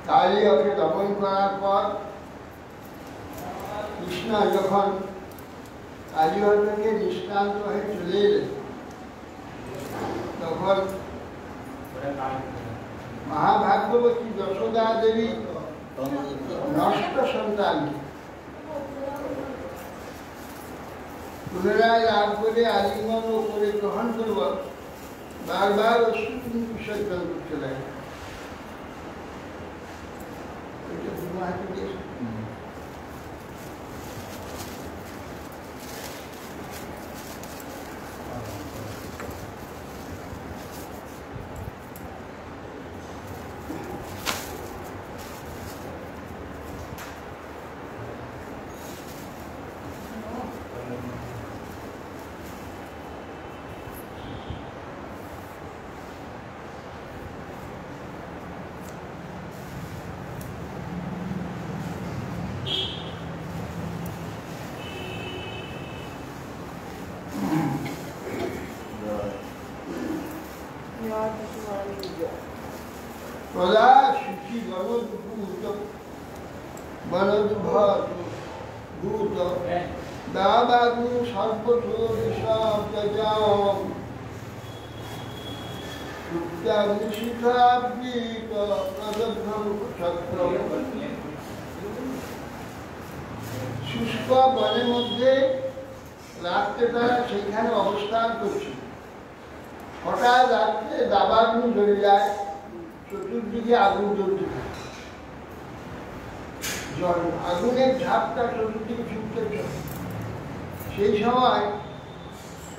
কালিয়াকে দমন করার পর কৃষ্ণ যখন কালিয়া থেকে নিষ্ক্রান্ত হয়ে চলে এলেন তখন মহাভাগ্যবতী যশোদা দেবী নষ্ট সন্তানকে পুনরায় লাভ করে আলিঙ্গন করে গ্রহণ করব বারবার অশ্রু বিসর্জন করতে লাগে। শুষ্ক বনের মধ্যে রাত্রে তারা সেইখানে অবস্থান করছে। হঠাৎ রাত্রে দাবাগ্নি ধরে যায়, চতুর্দিকে আগুন জ্বলতে থাকে। আগুনের ঝাপটা চতুর্দিকে ছুটতে থাকে। সেই সময়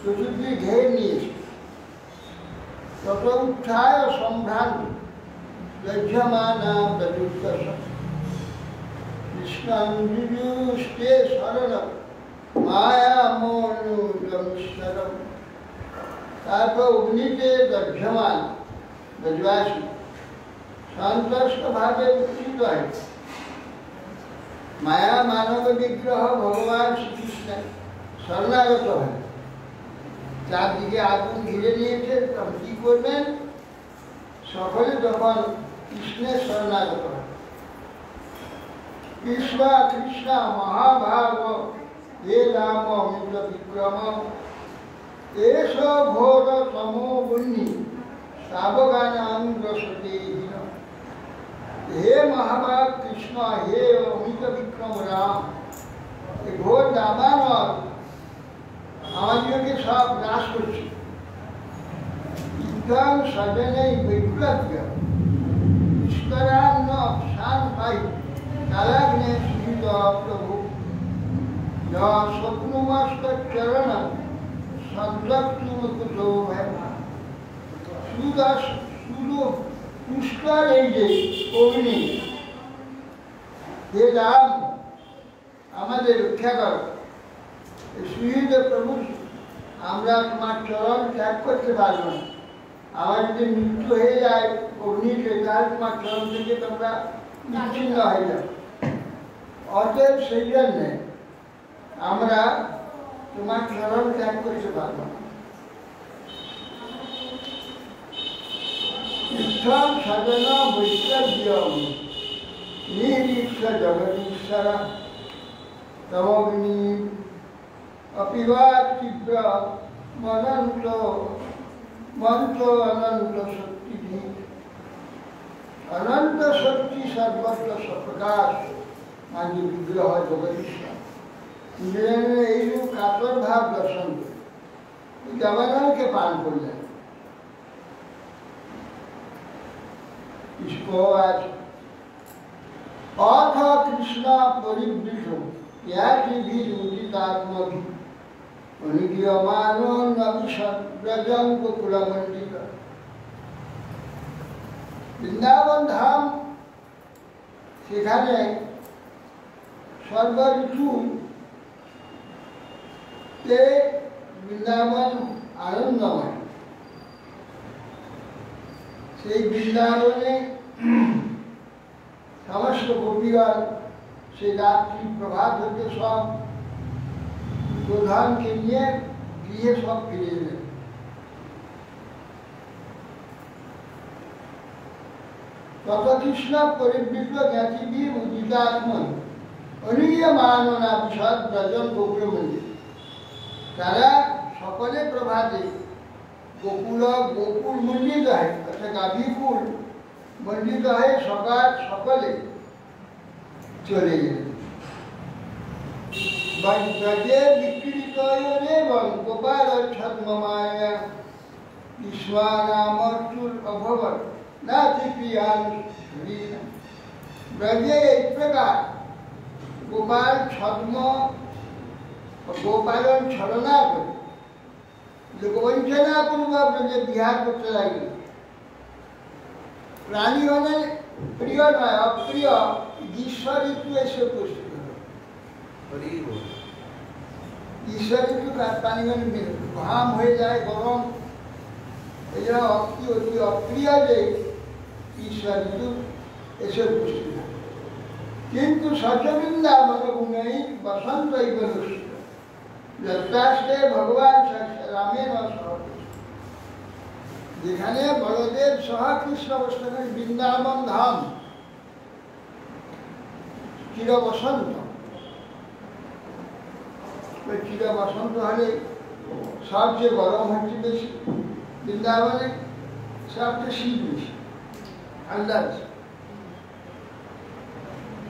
চতুর্দিকে ঘেরে নিয়েছে। তত উত্থায় সম্ভ্রান্ত লজ্জমানা প্রযুক্তস কৃষ্ণং যুযুষ্টে শরণম মায়ামোনুগমশ্বরম। তারপর অগ্নিতে দগ্ধমান ব্রজবাসী সন্তুষ্ট ভাবে উত্থিত হয়। মায়া মানব বিগ্রহ ভগবান শ্রীকৃষ্ণের শরণাগত হয়। চারদিকে আগুন ঘিরে নিয়েছে, তখন কি করবেন? সকলে তখন কৃষ্ণের শরণাগত হয়। কৃষ্ণ কৃষ্ণ মহাভাগ হে রাম অমিত বিক্রম এস ঘোর তমোবন্যী সাবগানাং রসতে হীন। হে মহাভাগ কৃষ্ণ, হে অমিত বিক্রম রাম, এই ঘোর দাবানল আমাদেরকে সব নাশ করছে। ইদং সজনেই বৈকুলভ্য ঈশ্বরান্ন শান পাই কালাগ্নে সুহিত প্রভু স্বপ্নমস্ত চরণ সঞ্জক্তুমকুতো সুদাস সুদু পুষ্কর এই যে অগ্নি, হে রাম আমাদের রক্ষা করো। সুহিত প্রভু, আমরা তোমার চরণ ত্যাগ করতে পারব না। আমার যদি মৃত্যু হয়ে যায় অগ্নিতে, তাহলে তোমার চরণ থেকে তোমরা বিচ্ছিন্ন হয়ে যাও। অতএব সেই জন্যে আমরা তোমার চরণ ত্যাগ করতে পারব না। ইচ্ছাম সাধন বৈষ্ণব্যম নিরীক্ষ জগদীশ্বর তমগ্নি অপিবা তীব্র মনন্ত মন্ত্র অনন্ত শক্তি। অনন্ত শক্তি সর্বত্র সপ্রকাশ মাঝে বিগ্রহ জগদীশ্বর। এইরূপ কাতর ভাব দর্শন করে দেবানলকে পান করলেন। অথ কৃষ্ণ পরিবৃষ উদিতাত্মভি অনিগীয়মানো নবিশব্রজং গোকুলমণ্ডিত। বৃন্দাবন ধাম, সেখানে সর্বঋতু বৃন্দাবন আনন্দময়। সেই বৃন্দাবনে সমস্ত গোপীগণ সেই রাত্রি প্রভাত হতে সব প্রধানকে নিয়ে গৃহে সব ফিরে এলেন। তত কৃষ্ণ পরিবৃত জ্ঞাতিবি উদিতাত্মন অনিয়মাননা বিশদ ব্রজন গোকুল মন্দির। তারা সকলে প্রভাতে গোকুল গোকুল মন্ডিত হয়, অর্থাৎ গাভীকুল মন্ডিত হয়ে সকাল সকলে চলে গেলেন। ব্রজে বিক্রীত এবং গোপাল ছদ্মমায়া বিশ্বানামর্চুর অভবত নাতিপ্রিয়ান। ব্রজে এই প্রকার গোপাল ছদ্ম গোপালন ছলনা করে লোকবঞ্চনা পূর্বক ব্রজে বিহার করতে লাগল। প্রাণীগণের প্রিয় নয় অপ্রিয় গ্রীষ্ম ঋতু এসে উপস্থিত হল। গ্রীষ্ম ঋতু প্রাণীগণ ঘাম হয়ে যায়, গরম, এই জন্য অতি অপ্রিয় যে গ্রীষ্ম ঋতু এসে উপস্থিত হয়। কিন্তু সচবৃন্দাবন গুণেই বসন্ত যথাস্তে ভগবান রামের যেখানে বলদেব সহ কৃষ্ণ অবস্থানের বৃন্দাবন ধাম চির বসন্ত। চির বসন্ত হলে সবচেয়ে গরম হচ্ছে বেশি বৃন্দাবনে। সবটা শীত বেশি, ঠান্ডা বেশি।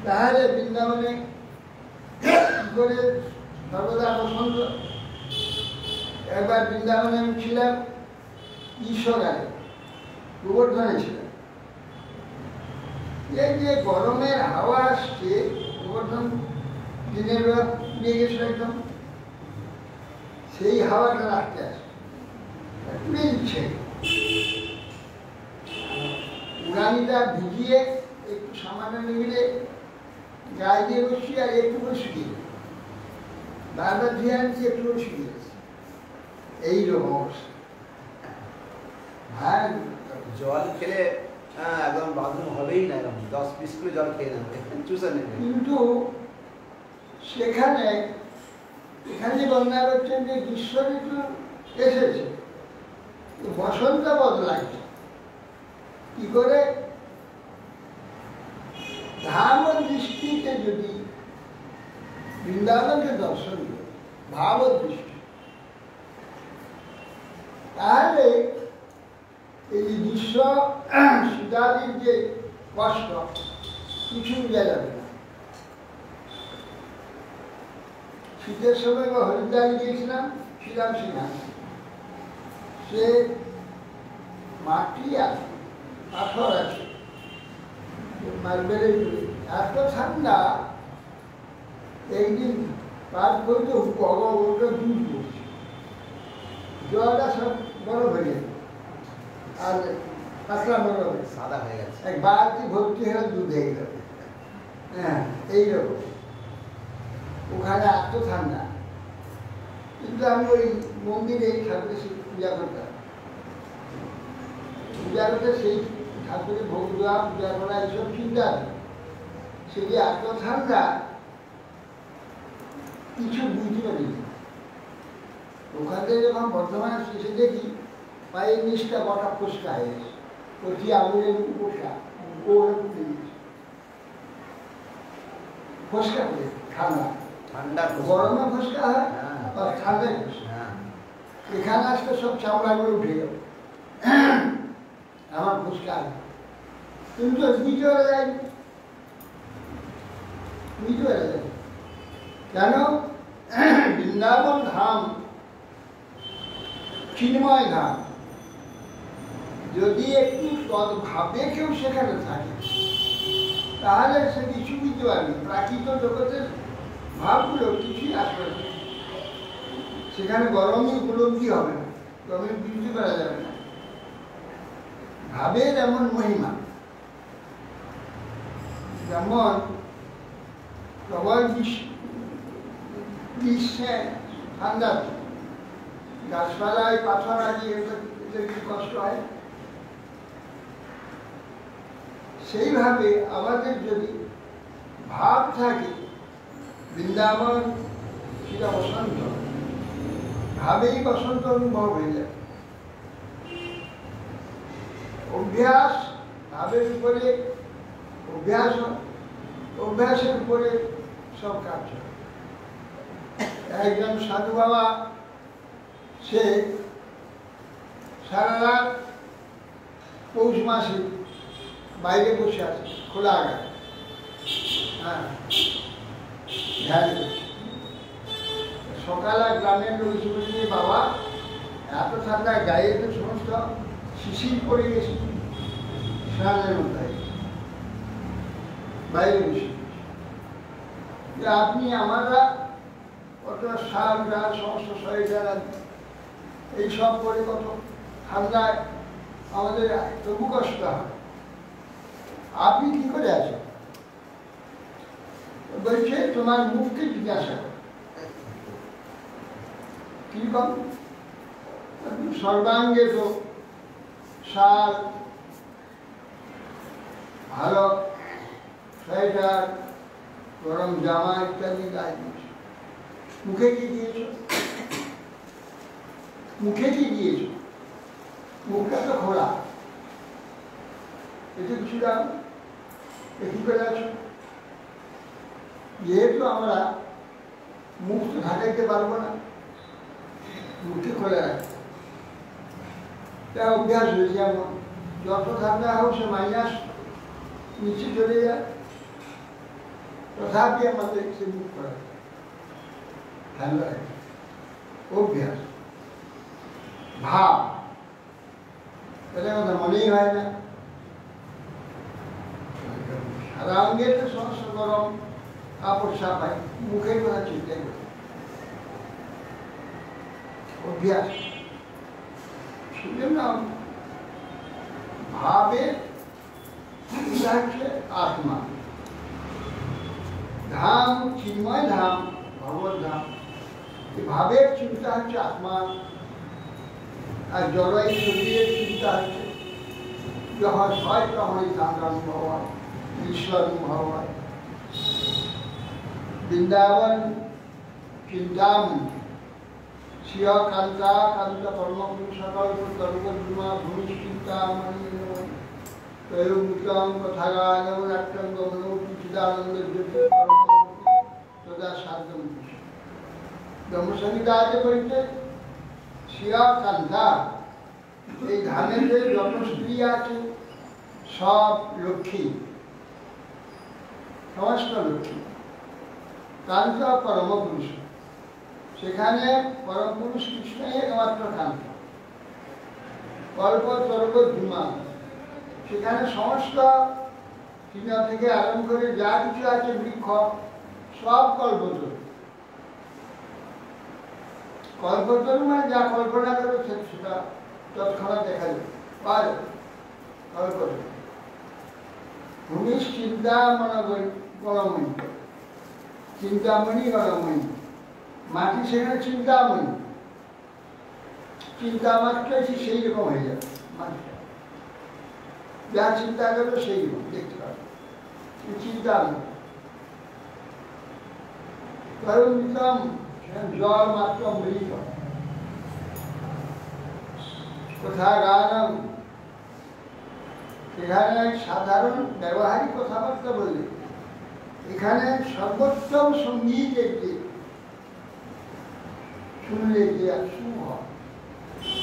তাহলে বৃন্দাবনে কি করে সর্বদা বসন্ত। একবার বৃন্দাবনে আমি ছিলাম, গ্রীষ্মকালে, গোবর্ধনে ছিলাম। এই যে গরমের হাওয়া আসছে, গোবর্ধন দিনের বেলা নিয়ে গেছিল একদম, সেই হাওয়াটা রাখতে আসে, পুড়ে দিচ্ছে। উড়ানিটা ভিজিয়ে একটু সামান্য নিমিলে গায়ে দিয়ে বসি, আর একটু শুকিয়ে বারবার ধুয়ে আনছি, একটু শুকিয়ে গেছে। এইরকম অবস্থা। হ্যাঁ, জল খেলে একদম বাথরুম হবেই না, এরকম 10-20 কিলো জল খেয়ে নেবে, চুষে নেবে। কিন্তু সেখানে এখানে বন্যা করছেন যে গ্রীষ্ম ঋতু এসেছে, বসন্ত বদলাচ্ছে কি করে? ধাম দৃষ্টিতে যদি বৃন্দাবনকে দর্শন করে, ভাব দৃষ্টি, তাহলে এই যে গ্রীষ্ম সুদারির যে কষ্ট কিছু বোঝা যাবে না। শীতের সময় হরিদ্বারে গিয়েছিলাম, ছিলাম সেখানে। সে মাটি আর পাথর আছে, মার্বেলের এত ঠান্ডা, একদিন পার করতে দুধ পড়ছে, জলটা সব বরফ হয়ে গেছে, আর পাতলা বরফ সাদা হয়ে গেছে, এক বালতি ভর্তি হয়ে দুধ হয়ে গেল। হ্যাঁ, এইরকম ওখানে এত ঠান্ডা। কিন্তু আমি ওই মন্দিরে ঠাকুরের পূজা করতাম, পূজা করতে সেই ঠাকুরের ভোগ দেওয়া, পূজা করা, এইসব চিন্তা। সে যে এত ঠান্ডা কিছু বুঝতে পারি। ওখান থেকে যখন বর্ধমানে এসে দেখি পায়ের নিচটা কটা ফুসকা হয়ে গেছে, প্রতি আঙুলের উপরটা ফুসকা করে ঠান্ডা। ঠান্ডা গরমে ফুসকা হয়, আর ঠান্ডায় ফুসকা। এখানে আসতে সব চামড়াগুলো উঠে গেল, আমার ফুসকা। কিন্তু বুঝতে পারা যায়, বুঝতে পারা যায় কেন? বৃন্দাবন ধাম চিন্ময় ধাম। যদি একটু তদ্ভাবে কেউ সেখানে থাকে, তাহলে সে কিছু বুঝতে পারবে। প্রাকৃত জগতের ভাবগুলো কিছুই আসবে না, সেখানে গরমই উপলব্ধি হবে না, গরমে বুঝতে পারা যাবে না। ভাবের এমন মহিমা, যেমন প্রবল গ্রীষ্মে ঠান্ডা, গাছপালায় পাথর আদি একটু কষ্ট হয়। সেইভাবে আমাদের যদি ভাব থাকে বৃন্দাবন সেটা বসন্ত, ভাবেই বসন্ত অনুভব হয়ে যায়। অভ্যাস, ভাবের উপরে অভ্যাস, অভ্যাসের উপরে সব কাজ হয়। একজন সাধু বাবা, সে সারা রাত পৌষ মাসে বাইরে বসে আছে, খোলা আগায়, হ্যাঁ, ধ্যান করছে। সকালে গ্রামের লোক এসে বলছে, বাবা এত ঠান্ডা, গায়ে তো সমস্ত শিশির পড়ে গেছে, স্নানের মধ্যে বাইরে বসে। আপনি আমরা কত শাল ডাল সমস্ত শরীর এইসব করে কত ঠান্ডায় আমাদের তবু কষ্ট হয়, আপনি কি করে আছেন? বলছে তোমার মুখকে জিজ্ঞাসা করো কিরকম। সর্বাঙ্গে তো শাল, ভালো সোয়েটার, গরম জামা ইত্যাদি গায়ে দিয়েছ, মুখে কি দিয়েছ? মুখে কি দিয়েছ? মুখটা তো খোলা, এতে কিছু দাম, কি করে আছো? যেহেতু আমরা মুখ তো ঢাকাইতে পারবো না, মুখে খোলা রাখতে, তা অভ্যাস হয়েছে। এমন যত ঠান্ডা হোক সে মাইনাস নিচে চলে যায়, তথাপি আমাদের সে মুখ করে ঠান্ডা অভ্যাস ভাব, এটা কথা মনেই হয় না। সারা অঙ্গের তো সমস্যা, গরম কাপড় সাপাই, মুখের কথা চিন্তাই করে অভ্যাস। সেজন্য ভাবের হচ্ছে আত্মা, ধাম চিন্ময় ধাম, ভগবত ধাম। ভাবের চিন্তা হচ্ছে আত্মা, আর জড়াই শরীরের চিন্তা হচ্ছে যখন হয় তখনই ধাম অনুভব হয়, ঈশ্বর অনুভব হয়। বৃন্দাবন চিন্তামণি শিয়া কান্তা কান্ত কর্মপুরুষ সকল্প তর্কমা ভূমি চিন্তামণি তৈরুতম কথাগায়ম নাট্যঙ্গ মনোটি চিদানন্দ জ্যোতি তদা সাধ্য ব্রহ্মসংহিতাতে বলতে শিয়া কান্তা, এই ধানের যে যত স্ত্রী আছে সব লক্ষ্মী, সমস্ত লক্ষ্মী। কান্ত পরম পুরুষ, সেখানে পরম পুরুষ কৃষ্ণই একমাত্র কান্ত। কল্প তর্ক ধূমা, সেখানে সমস্ত তৃণ থেকে আরম্ভ করে যা কিছু আছে বৃক্ষ সব কল্পতরু। কল্পতরু মানে যা কল্পনা করে সেটা তৎক্ষণাৎ দেখা যায়, পাওয়া যাবে। কল্পতরু ভূমিষ্ঠ চিন্তা গণময়ী, চিন্তামণি গণময়ী, মাটি সেখানে চিন্তামণি, চিন্তা মাত্র সেই রকম হয়ে যাবে মাটিটা, যা চিন্তা করবে সেই রকম দেখতে পাবে, চিন্তামণি। তরুণতম জল মাত্র মৃত, কোথা গান, এখানে সাধারণ ব্যবহারিক কথাবার্তা বললে, এখানে সর্বোত্তম সঙ্গীত একটি শুনলে যে শুভ হয়,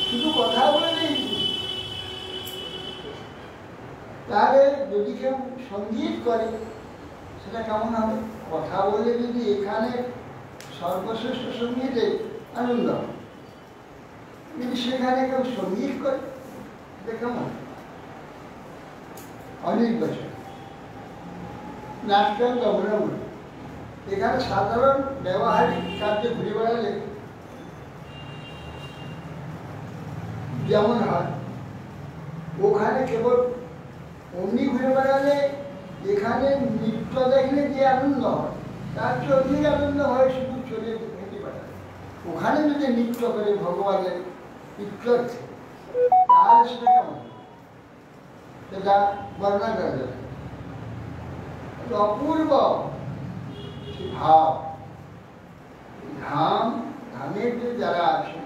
শুধু কথা বললেই। তাহলে যদি কেউ সঙ্গীত করে সেটা কেমন হবে? কথা বলে যদি এখানে সর্বশ্রেষ্ঠ সঙ্গীতে আনন্দ, যদি সেখানে কেউ সঙ্গীত করে সেটা কেমন? অনির্বাচন নাট্যঙ্গ মনোময়, এখানে সাধারণ ব্যবহারিক কার্যে ঘুরে বেড়ালে যেমন হয়, ওখানে কেবল অমনি ঘুরে বেড়ালে এখানে নৃত্য দেখলে যে আনন্দ হয় তার চেয়ে অধিক আনন্দ হয় শুধু চলে হেঁটে বেড়ালে। ওখানে যদি নৃত্য করে ভগবানের ইত্যর্থে, তাহলে সেটা কেমন, সেটা বর্ণনা করা যাবে। অপূর্ব সে ভাব, ধাম ধামের যে যারা আছে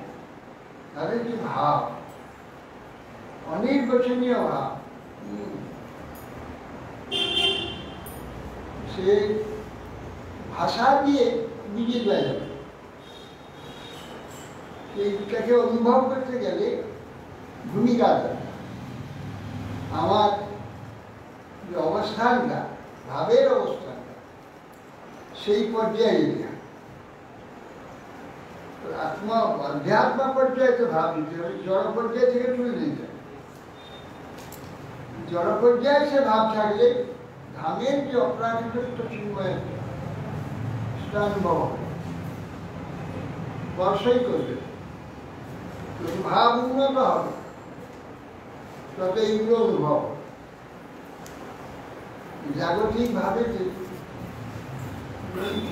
তাদের যে ভাব, অনির্বচনীয় ভাব, সে ভাষা দিয়ে বুঝিয়ে দেওয়া যাবে। সেইটাকে অনুভব করতে গেলে ভূমিকা দেয়। আমার যে অবস্থানটা, ভাবের অবস্থানটা, সেই পর্যায়ে আত্মা অধ্যাত্ম পর্যায়ে তো ভাব দিতে হবে, জড় পর্যায় থেকে তুলে নিতে হবে। জড় পর্যায়ে সে ভাব থাকলে ধামের যে অপ্রাকৃত চিন্ময় সেটা অনুভব হবে, স্পর্শই করবে। ভাব উন্নত হবে তত এইগুলো অনুভব। জাগতিক ভাবে যে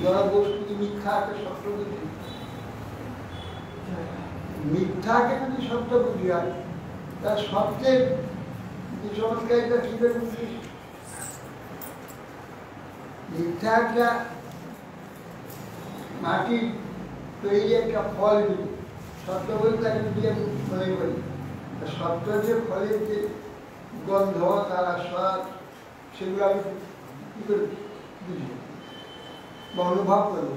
জড় বস্তুকে মিথ্যাকে সত্য বুঝি, মিথ্যাকে যদি সত্য বুঝি হয়, তার সত্যের যে চমৎকারিতা কিভাবে বুঝি? মিথ্যা একটা মাটির তৈরি একটা ফল, যদি সত্য বলতে তাকে যদি আমি মনে করি, সত্য যে ফলের যে গন্ধ, তারা স্বাদ, সেগুলো আমি কি করে বুঝবো বা অনুভব করবো?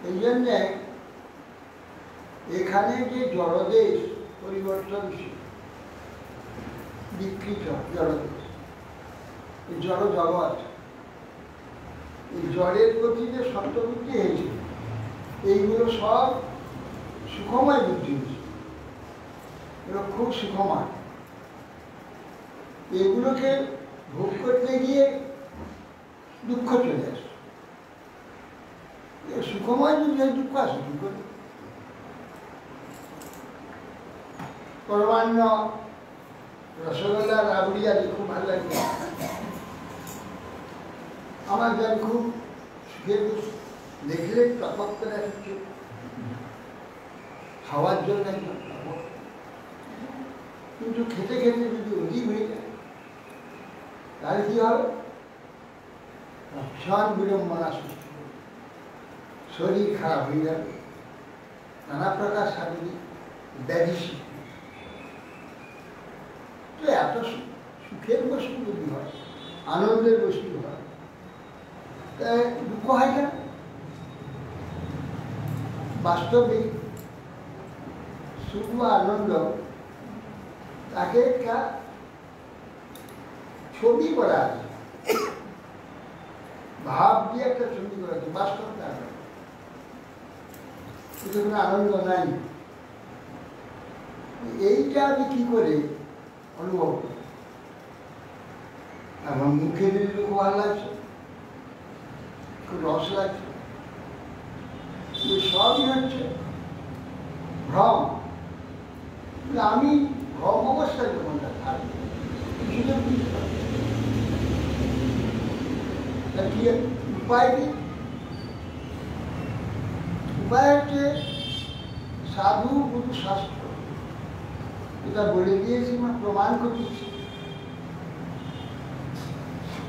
এই জন্যে এখানে যে জড়দেশ পরিবর্তনশীল, বিকৃত জড়, এই জড় জগৎ, এই জড়ের প্রতি যে সত্যবুদ্ধি হয়েছে, এইগুলো সব সুখময় বুদ্ধি হয়েছে, এগুলো খুব সুখময়। এগুলোকে ভোগ করতে গিয়ে দুঃখ চলে আসে। সুখময় যদি হয়, দুঃখ আসে কি করে? পরমান্ন, রসগোল্লা, রাবড়ি আদি খুব ভালো লাগে আমার, যেন খুব সুখের, দেখলে টপক করে আসছে, খাওয়ার জন্য একদম টপক। কিন্তু খেতে খেতে যদি অধিক হয়ে যায় তাহলে কি হবে? ভীষণ বিড়ম্বনা সৃষ্টি হবে, শরীর খারাপ হয়ে যাবে, নানা প্রকার শারীরিক ব্যাধি সৃষ্টি। তো এত সুখের বস্তু যদি হয়, আনন্দের বস্তু হয়, তাই দুঃখ হয় কেন? বাস্তবিক সুখ বা আনন্দ তাকে একটা ছবি করা আছে, ভাব দিয়ে একটা ছবি করা আছে, বাস্তবটা নয়। কোনো আনন্দ নাই। এইটা আমি কি করে অনুভব করি? আমার মুখে দিলে খুব ভালো লাগছে, খুব রস লাগছে, সবই হচ্ছে ভ্রম। আমি ভ্রম অবস্থায় যখন থাকবো, কিছুটা বুঝতে পারবো উপায় কি? উপায় হচ্ছে সাধু গুরু শাস্ত্র, এটা বলে দিয়েছি, প্রমাণ করতেছি।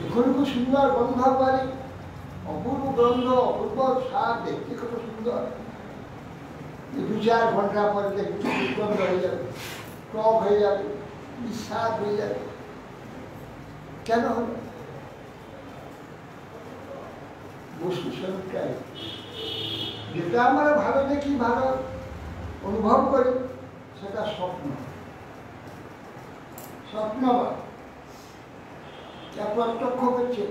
এখন খুব সুন্দর গন্ধ পারে, অপূর্ব গন্ধ, অপূর্ব স্বাদ, দেখতে কত সুন্দর। 2-4 ঘন্টা পরে দেখতে দুর্গন্ধ হয়ে যাবে, টক হয়ে যাবে, বিস্বাদ হয়ে যাবে। কেন হবে? বস্তু স্বরূপটাই, যেটা আমরা ভালো দেখি, ভালো অনুভব করি, সেটা স্বপ্ন। স্বপ্ন প্রত্যক্ষ করছে,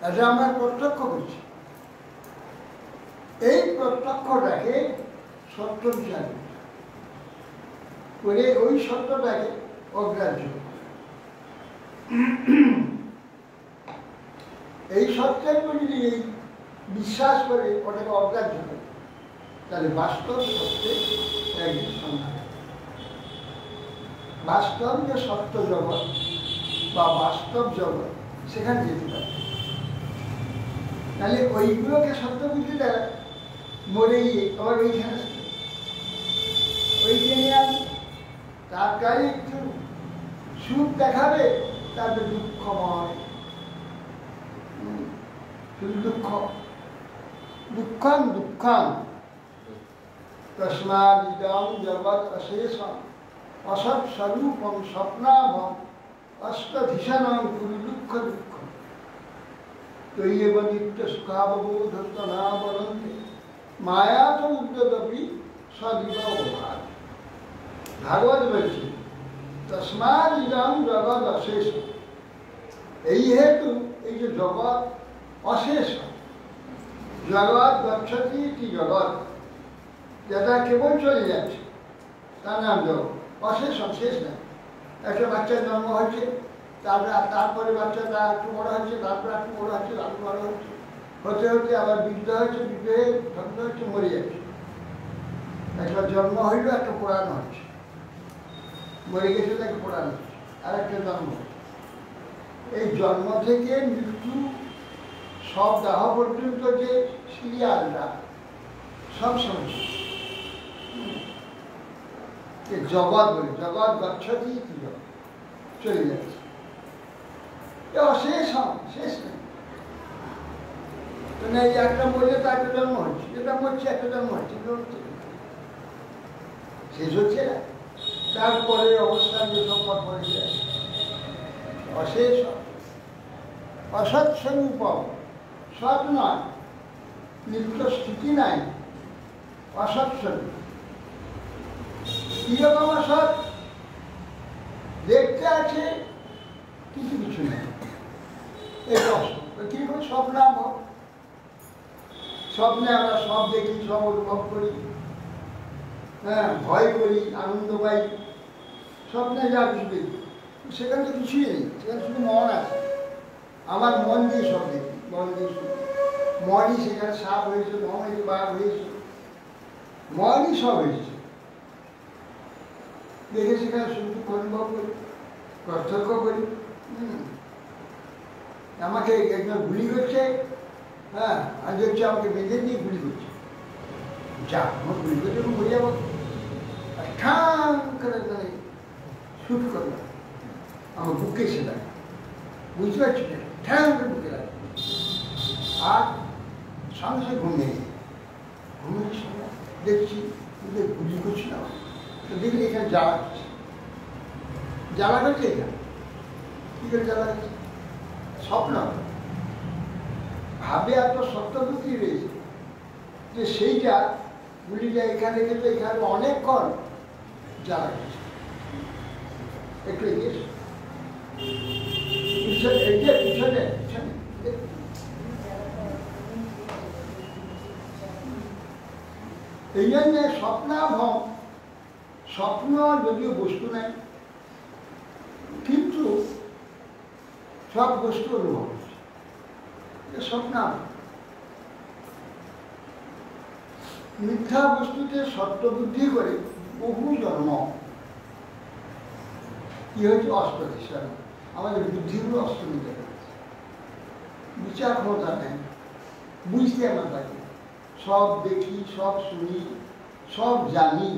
এটা আমরা প্রত্যক্ষ করছি। এই প্রত্যক্ষটাকে সত্য বিচার করে ওই সত্যটাকে অগ্রাহ্য, এই সত্যের প্রতি এই বিশ্বাস করে ওটাকে অগ্রাহ্য করে, তাহলে বাস্তব সত্যে একদিন সন্ধান, বাস্তব যে সত্য জগৎ বা বাস্তব জগৎ, সেখানে যেতে পারে। তাহলে ওইগুলোকে সত্য বুঝতে দেয়, মরে গিয়ে আবার ওইখানে ওইখানে আমি তার কাছে একটু সুখ দেখাবে, তারপরে দুঃখময়, শুধু দুঃখ, দুঃখং দুঃখং তস্মাৎ ইদং জগৎ অশেষম অসৎ স্বরূপম স্বপ্নাভম অষ্টধিষণং কুরু দুঃখ দুঃখ তৈব নিত্য সুখাববোধস্ত না বলন্তে মায়া তো উদ্যদপি সদিব ভাগ। ভাগবত বলছে তস্মাৎ ইদং জগৎ অশেষ, এই হেতু এই যে জগৎ অশেষ, জগৎ গচ্ছতি কি জগৎ, যেটা কেবল চলে যাচ্ছে, তার নাম জগৎ। অশেষ, শেষ না। একটা বাচ্চার জন্ম হচ্ছে, তারপরে বাচ্চাটা একটু বড় হচ্ছে, তারপরে একটু বড় হচ্ছে, তারপর বড় হচ্ছে, হতে হতে আবার বৃদ্ধ হচ্ছে, বৃদ্ধ হয়ে ভগ্ন হচ্ছে, মরে যাচ্ছে। একটা জন্ম হইল, একটা পোড়ানো হচ্ছে, মরে গেছে, তাকে পোড়ানো হচ্ছে, আর একটা জন্ম হচ্ছে। এই জন্ম থেকে মৃত্যু সব দাহ পর্যন্ত যে সিরিয়ালটা সব সময় জগৎ বলে, জগৎ গচ্ছতি কি জগৎ, চলে যাচ্ছে, অশেষ, শেষ নেই। এই একটা মরলে তো একটা জন্ম হচ্ছে, যেটা মরছে একটা জন্ম হচ্ছে, শেষ হচ্ছে না। তারপরে অবস্থান যে সম্পদ পড়ে যায়, অশেষ, অসৎ স্বরূপ, সৎ নয়, নিত্য স্থিতি নাই, অসৎ স্বরূপ। কিরকম অসৎ? দেখতে আছে কিছু কিছু নেই। এটা কিরকম স্বপ্নাভব, স্বপ্নে আমরা সব দেখি, সব অনুভব করি, হ্যাঁ, ভয় করি, আনন্দ পাই, স্বপ্নে যা কিছু দেখি। সেখানে তো কিছুই নেই, সেখানে শুধু মন আছে। আমার মন দিয়ে সব দেখি, মন দিয়ে শুনি, মনই সেখানে সাপ হয়েছে, মন হয়েছে, বাঘ হয়েছে, মনই সব হয়েছে। দেখে সেখানে শুধু অনুভব করি, প্রত্যক্ষ করি। আমাকে একজন গুলি করছে, হ্যাঁ, আজ হচ্ছে আমাকে বেঁধে দিয়ে গুলি করছে, যা আমার গুলি করছে আমি মরে যাবো, আর ঠান করে মানে শুট করলাম আমার বুকে, সেটা বুঝতে পারছি না, ঠান করে বুকে লাগে, আর সঙ্গে ঘুমিয়ে ঘুমিয়ে সময় দেখছি গুলি করছি না, তো দেখলি এখানে জ্বালা করছে, জ্বালা করছে এখানে, কি করে জ্বালা করছে? স্বপ্ন ভাবে এত সত্যবুদ্ধি রয়েছে যে সেইটা গুলিটা এখানে গেলে এখানে অনেকক্ষণ জ্বালা গেছে। একটু এগিয়ে পিছনে পিছনে এই জন্যে স্বপ্নাভম, স্বপ্ন যদিও বস্তু নেই, কিন্তু সব বস্তু অনুভব হচ্ছে, স্বপ্ন। মিথ্যা বস্তুতে সত্য বুদ্ধি করে বহু জন্ম কি হয়েছে, অস্তদিশান, আমাদের বুদ্ধিগুলো অস্তমিত হয়েছে, বিচার ক্ষমতা নেই, বুঝতে আমার পারি, সব দেখি, সব শুনি, সব জানি,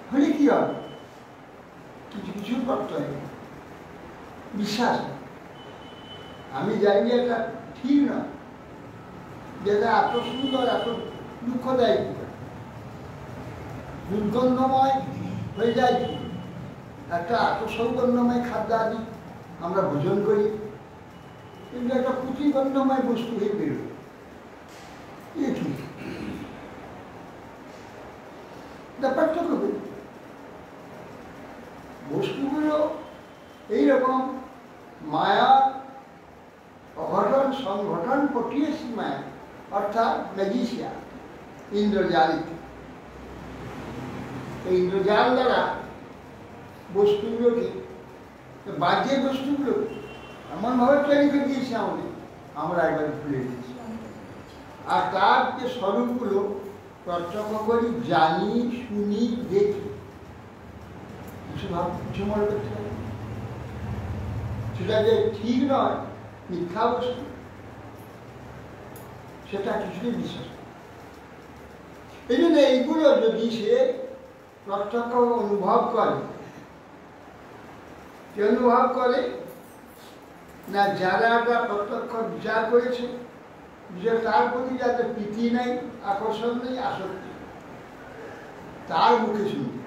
হলে কি হবে? কিছু কিছু করতে হয়, বিশ্বাস। আমি জানি এটা ঠিক না, যেটা এত সুন্দর, এত দুঃখদায়ী, দুর্গন্ধময় হয়ে যায়। একটা এত সৌগন্ধময় খাদ্য আদি আমরা ভোজন করি, কিন্তু একটা প্রতিগন্ধময় বস্তু হয়ে বেরোয়, এ কি ব্যাপারটা হবে? বস্তুগুলো এইরকম মায়া অঘটন সংঘটন পটিয়েছি, মায়া অর্থাৎ ম্যাজিশিয়ান, ইন্দ্রজালিক। এই ইন্দ্রজাল দ্বারা বস্তুগুলোকে, বাহ্যের বস্তুগুলো এমনভাবে তৈরি করে দিয়েছে আমাদের, আমরা একবার ভুলে দিয়েছি। আর তার যে স্বরূপগুলো প্রত্যক্ষ করি, জানি, শুনি, দেখি, কিছু মনে করতে পারি সেটা যে ঠিক নয়, মিথ্যা বস্তু, সেটা কিছুতেই বিশ্বাস করে। এই জন্য এইগুলো যদি সে প্রত্যক্ষ অনুভব করে, কে অনুভব করে না, যারা প্রত্যক্ষ বিচার করেছে, তার প্রতি যাদের প্রীতি নেই, আকর্ষণ নেই, আসক্তি, তার মুখে শুনতে,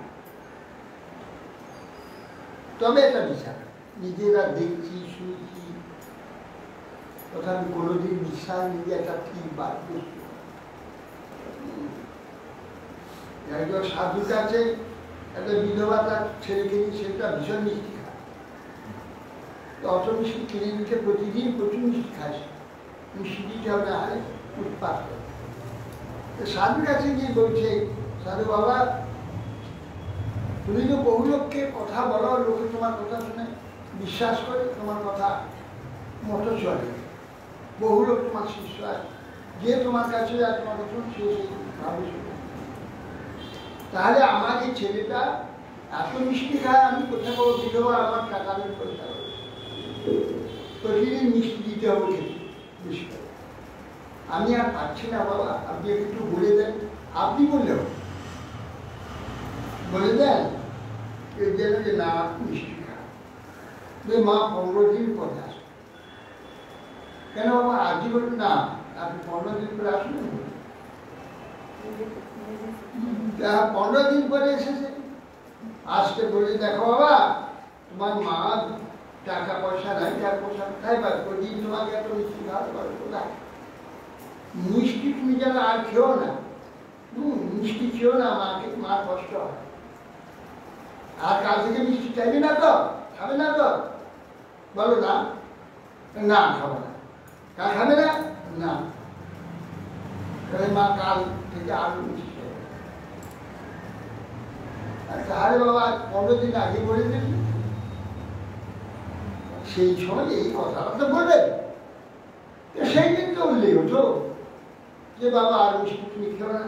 তবে এটা বিচার। নিজেরা দেখছি, শুনছি, তথা আমি কোনোদিন বিশ্বাস নিয়ে একটা ঠিক বাদ করছি। একজন সাধুর কাছে একটা বিধবা তার ছেলেকে নিয়ে, সেটা ভীষণ মিষ্টি খায়, তো অত মিষ্টি কিনে দিতে প্রতিদিন প্রচুর মিষ্টি খায়, মিষ্টি দিতে হবে, আরে উৎপাত করে। সাধুর কাছে গিয়ে বলছে, সাধু বাবা, তুমি তো বহু লোককে কথা বলো, লোকে তোমার কথা শুনে বিশ্বাস করে, তোমার কথা মতো চলে, বহু লোক তোমার শিষ্য আছে, যে তোমার কাছে যায় তোমার কথা সে ভাবে শুনে, তাহলে আমার এই ছেলেটা এত মিষ্টি খায়, আমি কোথায় পাবো বিধবা, আমার টাকা বের করে প্রতিদিন মিষ্টি দিতে হবে খেতে, বেশি করে, আমি আর পাচ্ছি না বাবা, আপনি একটু বলে দেন। আপনি বললেও বলে দেন এই জন্য যে না মিষ্টি খায়, মা 15 দিন পরে আসবে। কেন বাবা আজই বলুন না, আপনি 15 দিন পরে আসবেন? 15 দিন পরে এসেছে, আসতে বলে দেখো বাবা, তোমার মা টাকা পয়সা নাই, টাকা পয়সা কোথায় পাবে, প্রতিদিন তোমাকে এত মিষ্টি খাওয়াতে পারবে কোথায়? মিষ্টি তুমি যেন আর খেও না, মিষ্টি খেও না, মাকে, মা কষ্ট হয়। আর কাল থেকে মিষ্টি চাইবে না তো, খাবে না তো? বলো না, না খাবো না। কাল খাবে না, না। মা কাল থেকে আরো মিষ্টি চাইবে। তাহলে বাবা 15 দিন আগে বলে দিন, সেই সময় এই কথাটা বলবেন। সেই দিন তো উল্লেখ হতো যে বাবা আর মিষ্টি তুমি খেও না।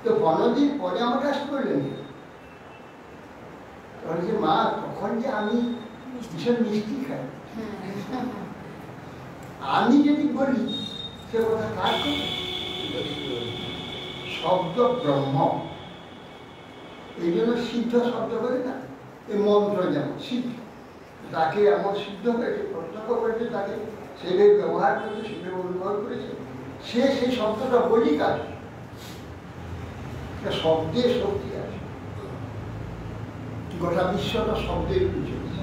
তো 15 দিন পরে আমার কাছে করলেন যে মা তখন যে আমি ভীষণ মিষ্টি খাই, আমি যদি বলি সে কথা কাজ করবে। শব্দ ব্রহ্ম, এই জন্য সিদ্ধ শব্দ করে না, এই মন্ত্র যেমন সিদ্ধ, তাকে এমন সিদ্ধ করেছে, প্রত্যক্ষ করেছে, তাকে সেভাবে ব্যবহার করেছে, সেভাবে অনুভব করেছে, সে সেই শব্দটা বলি কাজ। শব্দের শক্তি আছে, গোটা বিশ্বটা শব্দের উপর চলছে,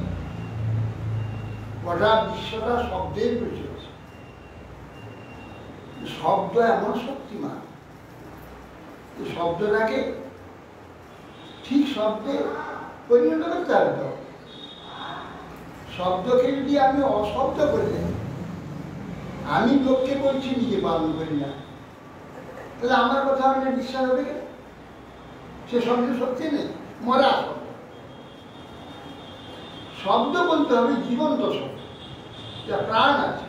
গোটা বিশ্বটা শব্দের উপর চলছে। শব্দ এমন শক্তিমান, শব্দটাকে ঠিক শব্দে পরিণত করতে হবে। তো শব্দকে যদি আমি অশব্দ করে দেই, আমি লোককে বলছি নিজে পালন করি না, তাহলে আমার কথা আমাদের বিশ্বাস হবে কেন? সে শব্দ সত্যি নেই, মরা শব্দ। শব্দ বলতে হবে জীবন্ত শব্দ, যা প্রাণ আছে,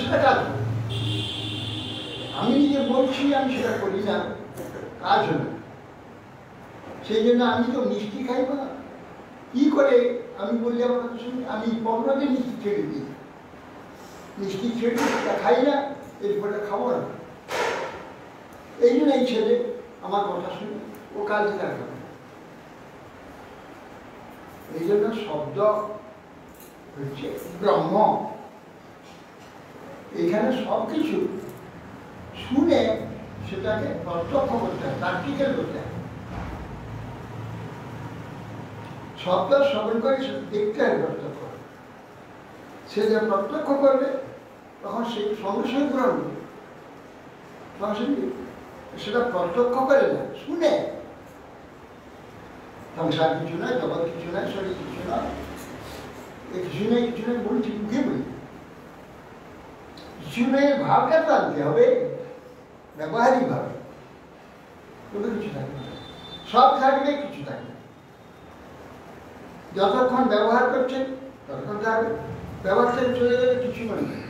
সেটা কাজ হবে। আমি নিজে বলছি, আমি সেটা করি না, কাজ হবে। সেই জন্য আমি তো মিষ্টি খাইব না। কি করে আমি বললি আমার কথা শুনি? আমি 15 দিন মিষ্টি ছেড়ে দিই, মিষ্টি ছেড়ে খাই না, এরপরে খাবো না। এই জন্য এই ছেলে আমার কথা শুনে ও কাল থেকে খাবে। এই জন্য শব্দ হচ্ছে ব্রহ্ম। এখানে সব কিছু শুনে সেটাকে প্রত্যক্ষ করতে হয়, প্র্যাকটিক্যাল করতে হয়। শব্দ শ্রবণ করে দেখতে হয় প্রত্যক্ষ। সে যে প্রত্যক্ষ করবে তখন সে সঙ্গে সঙ্গে গ্রহণ করবে, সেটা প্রত্যক্ষ করে না, শুনে। সংসার কিছু নয়, জগৎ কিছু নয়, শরীর কিছু নয়, কিছু নেই, কিছু নেই বলছি, মুখে বলি। কিছু নেই ভাবটা তো আনতে হবে, ব্যবহারিক ভাবে। কোনো কিছু থাকবে না, সব থাকবে, কিছু থাকবে। যতক্ষণ ব্যবহার করছেন ততক্ষণ থাকবে, ব্যবহার থেকে চলে গেলে কিছু মনে নেই।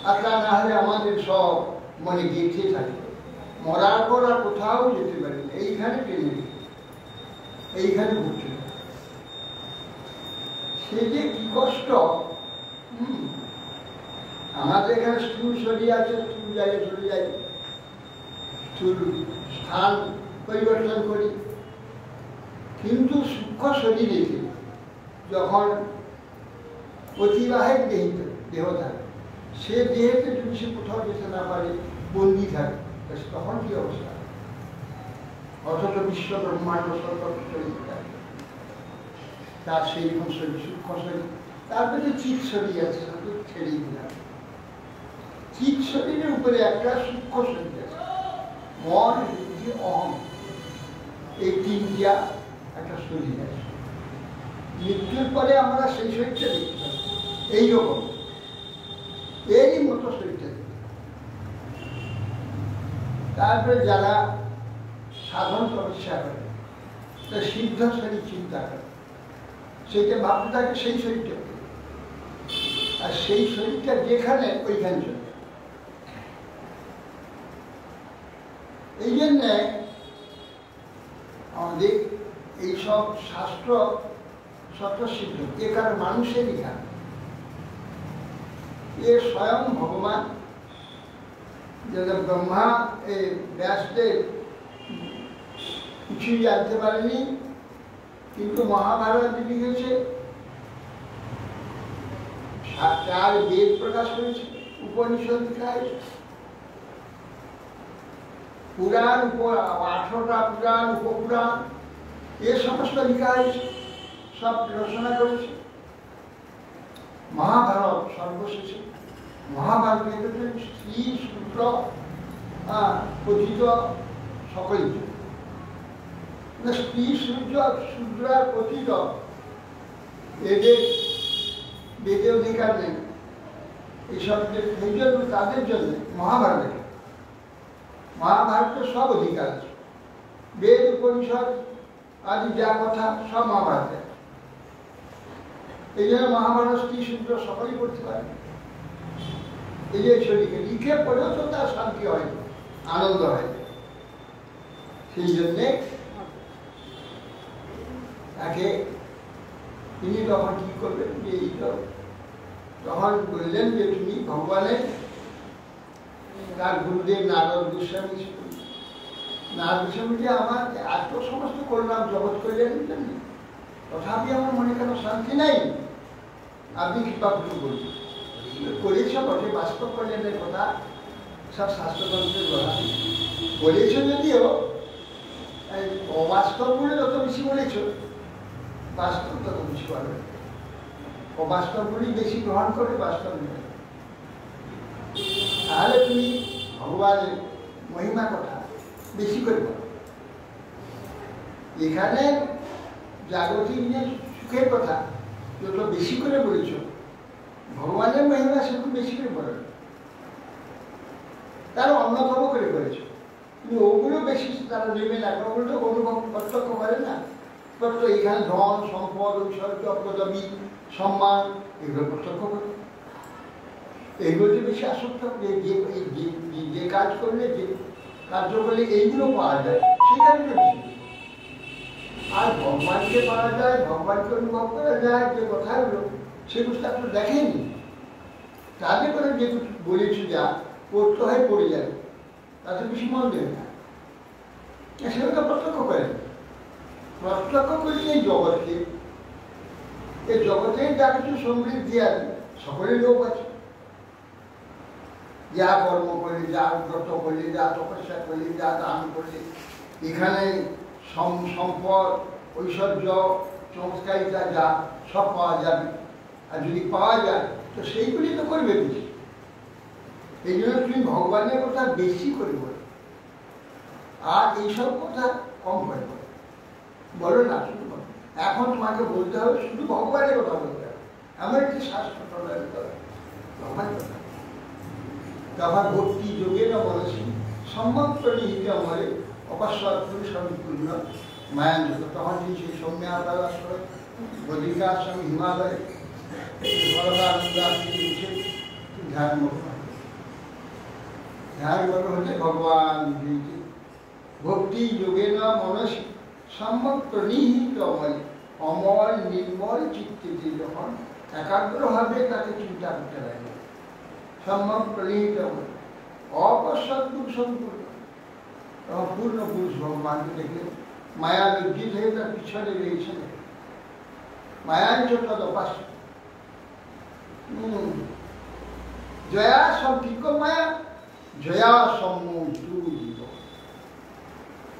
আর তা না হলে আমাদের সব মনে গেঁথে থাকে, মরার পর আর কোথাও যেতে পারি না, এইখানে টেনে, এইখানে ঘুরছে। সে যে কি কষ্ট। আমাদের এখানে স্থূল শরীর আছে, স্থূল জায়গায় চলে যাই, স্থূল স্থান পরিবর্তন করি। কিন্তু সূক্ষ্ম শরীরে যখন অতিবাহিক দেহ থাকে, সে দেহেতে যদি সে কোথাও যেতে না পারে, বন্দি থাকে, তখন কি অবস্থা? অথচ বিশ্ব ব্রহ্মাণ্ড সর্বত্র শরীর থাকে, তার সেই রকম শরীর, সূক্ষ্ম শরীর। তারপরে চিৎ শরীর আছে, ছেড়েই দিলাম। চিৎ শরীরের উপরে একটা সূক্ষ্ম শরীর আছে, মন, বুদ্ধি, অহং, এই তিনটা একটা শরীর আছে। মৃত্যুর পরে আমরা সেই শরীরটা দেখতে পাই, এইরকম এরই মতো শরীরটা দেখতে। তারপরে যারা সাধন তপস্যা করে, সিদ্ধ শরীর চিন্তা করে, সেইটা ভাবতে থাকে সেই শরীরটা, আর সেই শরীরটা যেখানে ওইখানে চলে। এই জন্যে আমাদের এইসব শাস্ত্র স্বতঃসিদ্ধ, এ কারণ মানুষের লেখা, এ স্বয়ং ভগবান। যেটা ব্রহ্মা এই ব্যাসদেব কিছুই জানতে পারেনি, কিন্তু মহাভারত লিখেছে, 4 বেদ প্রকাশ করেছে, উপনিষদ লেখা হয়েছে, পুরাণ, 18টা পুরাণ, উপপুরাণ, এ সমস্ত লেখা হয়েছে, সব রচনা করেছে। মহাভারত সর্বশেষে, মহাভারতের স্ত্রী, শূদ্র, পতিত সকলেই। না স্ত্রী সূর্য শূদ্র আর পতিত এদের বেদে অধিকার নেই এইসব সেই জন্য তাদের জন্য মহাভারতের সব অধিকার আছে বেদ উপনিষদ আদি যা কথা সব মহাভারতে এই জন্য মহাভারত স্ত্রী সূত্র সকলেই পড়তে পারে এই যে শরীরকে লিখে পড়েও তো তার শান্তি হয় আনন্দ হয় সেই জন্যে তাকে তিনি তখন কি করবেন যে এই তখন বললেন যে তুমি ভগবানের তার গুরুদেব নারদ গোস্বামী নারদ গোস্বামীকে আমার এত সমস্ত করলাম জগৎ কল্যাণের জন্য তথাপি আমার মনে কেন শান্তি নাই আপনি কৃপা করুন করেছ বটে বাস্তব কল্যাণের কথা সব শাস্ত্রগ্রন্থের কথা বলেছ যদিও অবাস্তবগুলো যত বেশি বলেছ বাস্তব তত বেশি পারবে অবাস্তবগুলি বেশি গ্রহণ করে বাস্তব নেই তাহলে তুমি ভগবানের মহিমা কথা বেশি করে বলো এখানে জাগতিক যে সুখের কথা যত বেশি করে বলেছ ভগবানের মহিমা সেরকম বেশি করে বলো তারা অন্যতম করে করেছ তুমি ওগুলো বেশি তারা নেবে না ওগুলো তো অনুভব প্রত্যক্ষ করে না প্রত্যক্ষ এখানে ধন সম্পদ ঐশ্বর্য পদবী সম্মান এগুলো প্রত্যক্ষ করে এইগুলোতে বেশি আসক্ত যে কাজ করলে যে কার্য করলে এইগুলো পাওয়া যায় সেই কাজগুলো বেশি আর ভগবানকে পাওয়া যায় ভগবানকে অনুভব করা যায় যে কথাগুলো সেগুলো তো দেখেনি তাদের করে যে বলেছি যা পড়তে হয় পড়ে যাবে তাতে বেশি মন দেবে না সেটা প্রত্যক্ষ করেন প্রত্যক্ষ করি এই জগৎকে এই জগতে যা কিছু সমৃদ্ধি আছে সকলের লোক আছে যা কর্ম করলে যা ব্রত করলে যা তপস্যা করলে যা দান করলে এখানে সম্পদ ঐশ্বর্য চমৎকারিতা যা সব পাওয়া যাবে আর যদি পাওয়া যায় তো সেইগুলি তো করবে বেশি এই জন্য তুমি ভগবানের কথা বেশি করে বলো আর এইসব কথা কম করে বলো না শুধু বলো এখন তোমাকে বলতে হবে শুধু ভগবানের কথা বলতে হবে এমন একটি শাস্ত্র প্রণয়ন করা ভগবানের কথা তখন ভক্তি যোগে না বলেছি সম্যক প্রণীত আমলে অপস্বরূপ সম্পূর্ণ মায়াঞ্জত তখন তিনি সেই সৌম্যাশ্রয় বদ্রিকাশ্রম হিমালয় ধ্যান হচ্ছে ভগবান ভক্তি যোগে না মনসী সম্যক প্রণীত আমলে অমল নির্মল চিত্তে যখন একাগ্র হবে তাকে চিন্তা করতে লাগে সম্যক প্রণীত অপসৎপুর সম্পূর্ণ তখন পূর্ণ পুরুষ ভগবানকে দেখলে মায়া লজ্জিত হয়ে তার পিছনে রয়েছে মায়াঞ্চ তদপাস জয়া সম্পৃক মায়া জয়া সম্মুখ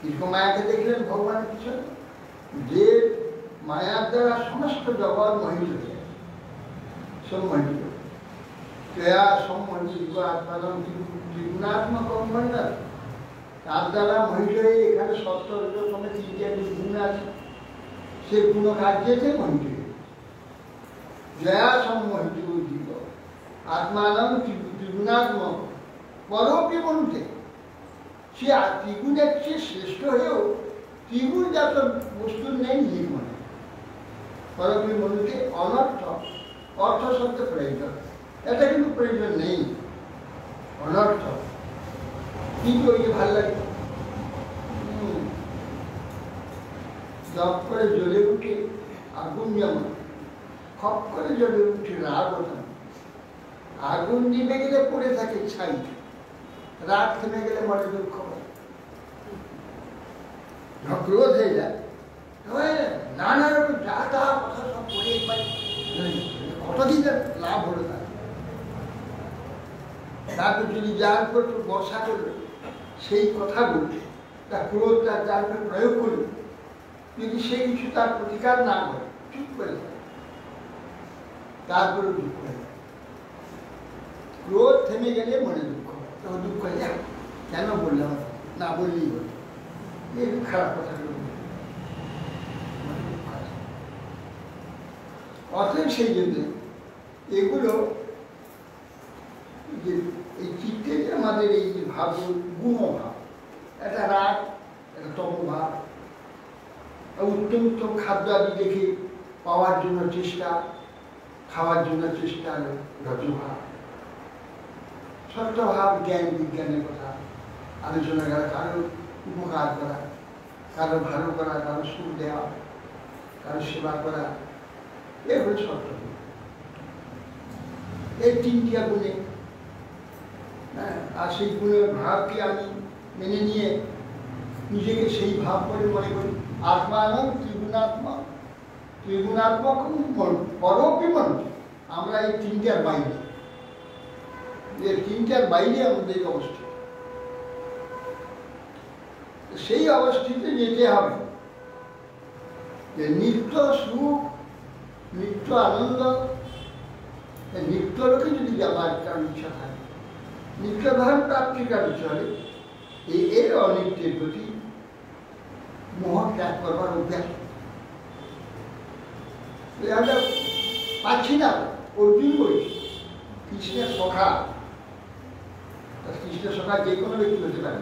দীর্ঘ মায়াকে দেখলেন ভগবানের পিছনে যে মায়ার দ্বারা সমস্ত জগৎ মহিল হয়ে সব মহিল জয়া সম্মোহিত আত্মাদম ত্রিগুণাত্মক মন্ডল তার দ্বারা মহিল হয়ে এখানে সত্তর সময় তিনটে গুণ আছে সে গুণ কার্যেতে মহিল জয়া সম্মোহিত জীব আত্মানম ত্রিগুণাত্মক পরোপি মনুতে সে ত্রিগুণের চেয়ে শ্রেষ্ঠ হয়েও ত্রিগুণ যাত বস্তুর নেই নির্মণে পরোপি মনুতে অনর্থ অর্থ শব্দ প্রয়োজন এটা কিন্তু প্রয়োজন নেই অনর্থ কিন্তু ওই যে ভাল লাগে জপ করে জ্বলে উঠে আগুন যেমন খপ করে জ্বলে উঠে রাগ ওঠা আগুন নিভে গেলে পড়ে থাকে ছাই রাগ থেমে গেলে মনে দুঃখ হয় ক্রোধ হয়ে যায় নানা রকম যা তা কথা সব পড়ে কতদিন লাভ হলো না তারপর যদি যার উপর বর্ষা করবে সেই কথা বলবে তার ক্রোধটা যার উপর প্রয়োগ করবে যদি সেই কিছু তার প্রতিকার না করে চুপ করে যায় তারপরে দুঃখ হয়ে যায় ক্রোধ থেমে গেলে মনে দুঃখ হয় তখন দুঃখ হয়ে যায় কেন বললাম না বললেই বলি এই খারাপ কথাগুলো অতএব সেই জন্য এগুলো যে এই চিত্তে যে আমাদের এই যে ভাব, গুণভাব, একটা রাগ, একটা তমভাব, উত্তম উত্তম খাদ্য আদি দেখে পাওয়ার জন্য চেষ্টা, খাওয়ার জন্য চেষ্টা, রজভাব, সত্যভাব, জ্ঞান বিজ্ঞানের কথা আলোচনা করা, কারো উপকার করা, কারো ভালো করা, কারো সুখ দেওয়া, কারো সেবা করা, এগুলো সত্য। এই তিনটিয়া গুণে, হ্যাঁ, আর সেই গুণের ভাবকে আমি মেনে নিয়ে নিজেকে সেই ভাব করে মনে করি আত্মানম ত্রিগুণাত্মক, ত্রিগুণাত্মক পরোপি মন। আমরা এই তিনটার বাইরে, এই তিনটার বাইরে আমাদের অবস্থিত। সেই অবস্থিতে যেতে হবে যে নিত্য সুখ, নিত্য আনন্দ, নিত্য লোকে যদি যাবার কারণ ইচ্ছা থাকে, নিত্য ধর্ম প্রাপ্তির কারণ চলে, এর অনিত্যের প্রতি মোহ ত্যাগ করবার অভ্যাস। আমরা পাচ্ছি না, অর্জুন বলছি কৃষ্ণের সখা, কৃষ্ণের সখা যে কোনো ব্যক্তি হতে পারে,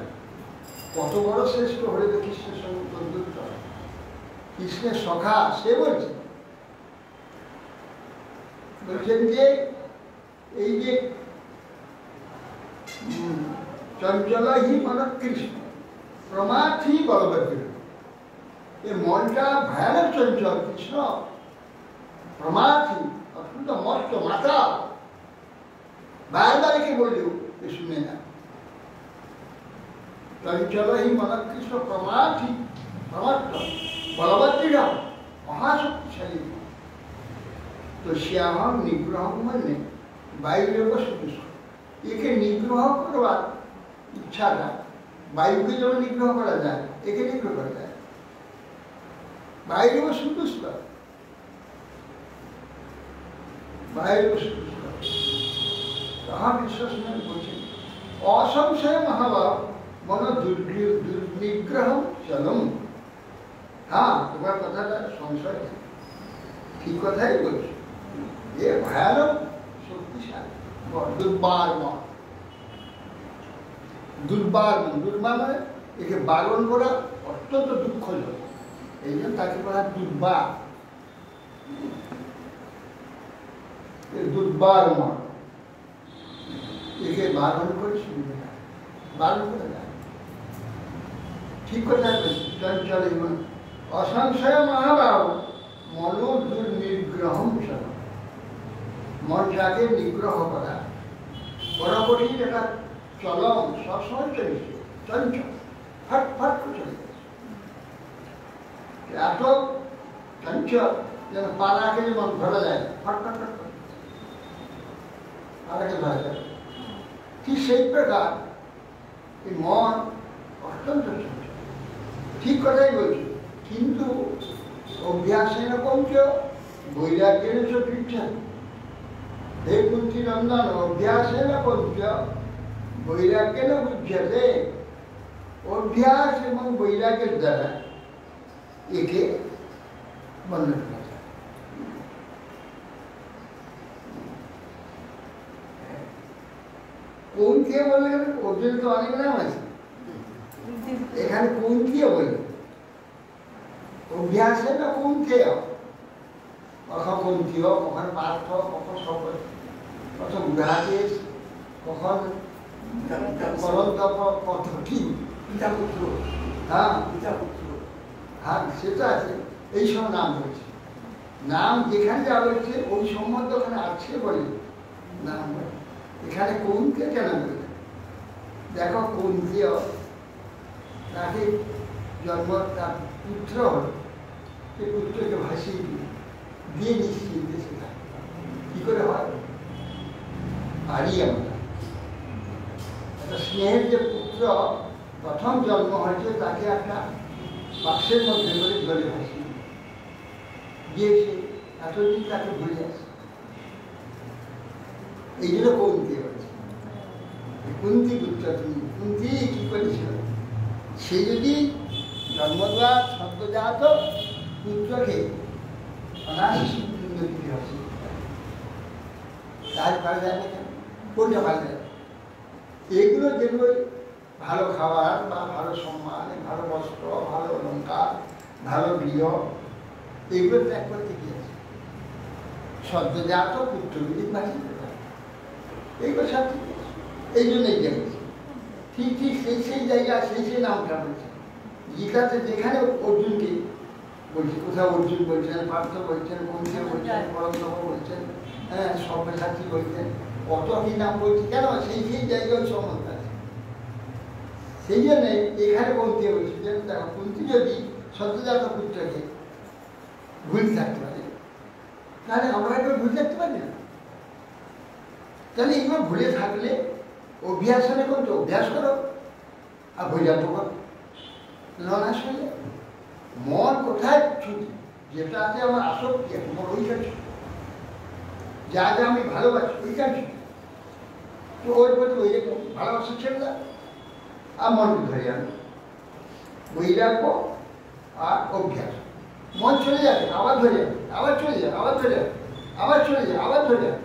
কত বড় শ্রেষ্ঠ হলে তো কৃষ্ণের সঙ্গে বন্ধুত্ব, কৃষ্ণের সখা সে বলছে, বলছেন যে এই যে চঞ্চলহি মন কৃষ্ণ প্রমাথি বলবদ্র, এই মনটা ভয়ানক চঞ্চল, কৃষ্ণ প্রমাথি, অত্যন্ত মস্ত মাতা, বারবারকে বললেও এ শুনে না। চঞ্চলহি মন কৃষ্ণ প্রমাথি, প্রমাত্ম বলবদ্র, মহাশক্তিশালী। তো শ্যাম নিগ্রহ মানে বায়ুর সদৃশ, একে নিগ্রহ করবার ইচ্ছাটা, বায়ুকে যেমন নিগ্রহ করা যায়, একে নিগ্রহ করা যায়। বায়ুর সন্তুষ্ট, বায়ুর সন্তুষ্ট। তাহা বিশ্বাস বলছেন অসংশয় মহাভাব মন দুর্নিগ্রহ চলম। হ্যাঁ, তোমার কথাটা সংশয় নেই, ঠিক কথাই বলছো। এ ভয়ানক শক্তিশালী, দুর্বার মন, দুর্বার মন, দুর্বার মানে একে বারণ করা অত্যন্ত দুঃখজনক, এই জন্য তাকে বলা দুর্বার। দুর্বার মন, একে বারণ করে শুনবে না, বারণ করে যায়। ঠিক কথা বলছি, চঞ্চল মন অসংশয় মহাভাব মন দুর্নিগ্রহম চল। মনটাকে নিগ্রহ করা বড় কঠিন, এটা চলম, সবসময় চলেছে, চঞ্চল, ফটফট করে চলে গেছে। এত চঞ্চল যেন পাড়াকে যেমন ধরা যায়, ফটফট ফটফট পাড়াকে ধরা যায়, ঠিক সেই প্রকার এই মন অত্যন্ত চঞ্চল। ঠিক কথাই বলছি, কিন্তু অভ্যাসেন পঞ্চ বৈরাগ্যের চতুর্থ। হে কুন্তি নন্দন, অভ্যাসেন পঞ্চ বৈরাগ্যেন বুঝ্যতে। অভ্যাস এবং বৈরাগ্যের দ্বারা একে বর্ণনা করা যায়। কোনকে বলে, অর্জুন তো অনেক নাম আছে, এখানে কোনকে বলে অভ্যাসে না কোনকে, কখন কোনকেও, কখন পার্থ, কখন সকল, কখন গ্রাহেশ, কখন কত কি পিতাপুত্র, হ্যাঁ পিতাপুত্র, হ্যাঁ সেটা আছে। এইসব নাম হয়েছে, নাম যেখানে যা হয়েছে ওই সম্বন্ধে ওখানে আছে বলে নাম বলে। এখানে কোনকে কেন বলে? দেখো কোনকেও তাকে জন্ম, তার পুত্র হল, সে পুত্রকে ভাসিয়ে দিয়ে নিশ্চিন্তে সেটা কি করে হয়? পারি আমরা। একটা স্নেহের যে পুত্র প্রথম জন্ম হয়েছে, তাকে একটা বাক্সের মধ্যে করে জলে ভাসিয়ে দিয়ে সে এতদিন তাকে ভুলে আসে। এই জন্য কুন্তি হয়েছে। কুন্তি পুত্র, তুমি কুন্তি কি করেছিল? সে যদি জন্মদ্বার সদ্যজাত পুত্রকে উন্নতি হচ্ছে, কাজ পাওয়া যায় না কেন? কোনটা পাওয়া যায়? এগুলো যেগুলো ভালো খাবার বা ভালো সম্মান, ভালো বস্ত্র, ভালো অলঙ্কার, ভালো গৃহ, এগুলো ত্যাগ করতে গিয়েছে। সদ্যজাত পুত্রগুলি বাঁচিয়ে দেবে, এইগুলো সব ঠিক আছে। এই জন্যই গেছে ঠিক ঠিক সেই জায়গা সেই নামটা বলছে গীতাতে, যেখানে অর্জুনকে বলছে, কোথাও অর্জুন বলছেন, পার্থ বলছেন, কুন্তি বলছেন, পরন্দব বলছেন, হ্যাঁ, সব্যসাচী বলছেন, কত কি নাম বলছে, কেন? সেই জায়গায় সম্বন্ধ আছে। সেই জন্যে এখানে কুন্তি বলছে যে দেখো, কুন্তি যদি সদ্যজাত পুত্রকে ভুল থাকতে পারে, তাহলে আমরা এগুলো ভুল থাকতে পারি না। তাহলে এগুলো ভুলে থাকলে অভ্যাস হলে করছো, অভ্যাস করো, আর বৈরাগ্য করো, নাশ হয়ে যাবে। মন কোথায় ছুটি, যেটা আছে আমার আসক্তি, আমার ওইটা ছুটি, যা যা আমি ভালোবাসি ওইটা ছুটি, তো ওর প্রতি ওই ভালোবাসা ছেড়ে দাও, আর মনকে ধরে আনো। বৈরাগ্য আর অভ্যাস, মন চলে যাবে, আবার ধরে যাবে, আবার চলে যাবে, আবার ধরে যাবে, আবার চলে যাবে, আবার ধরে যাবে,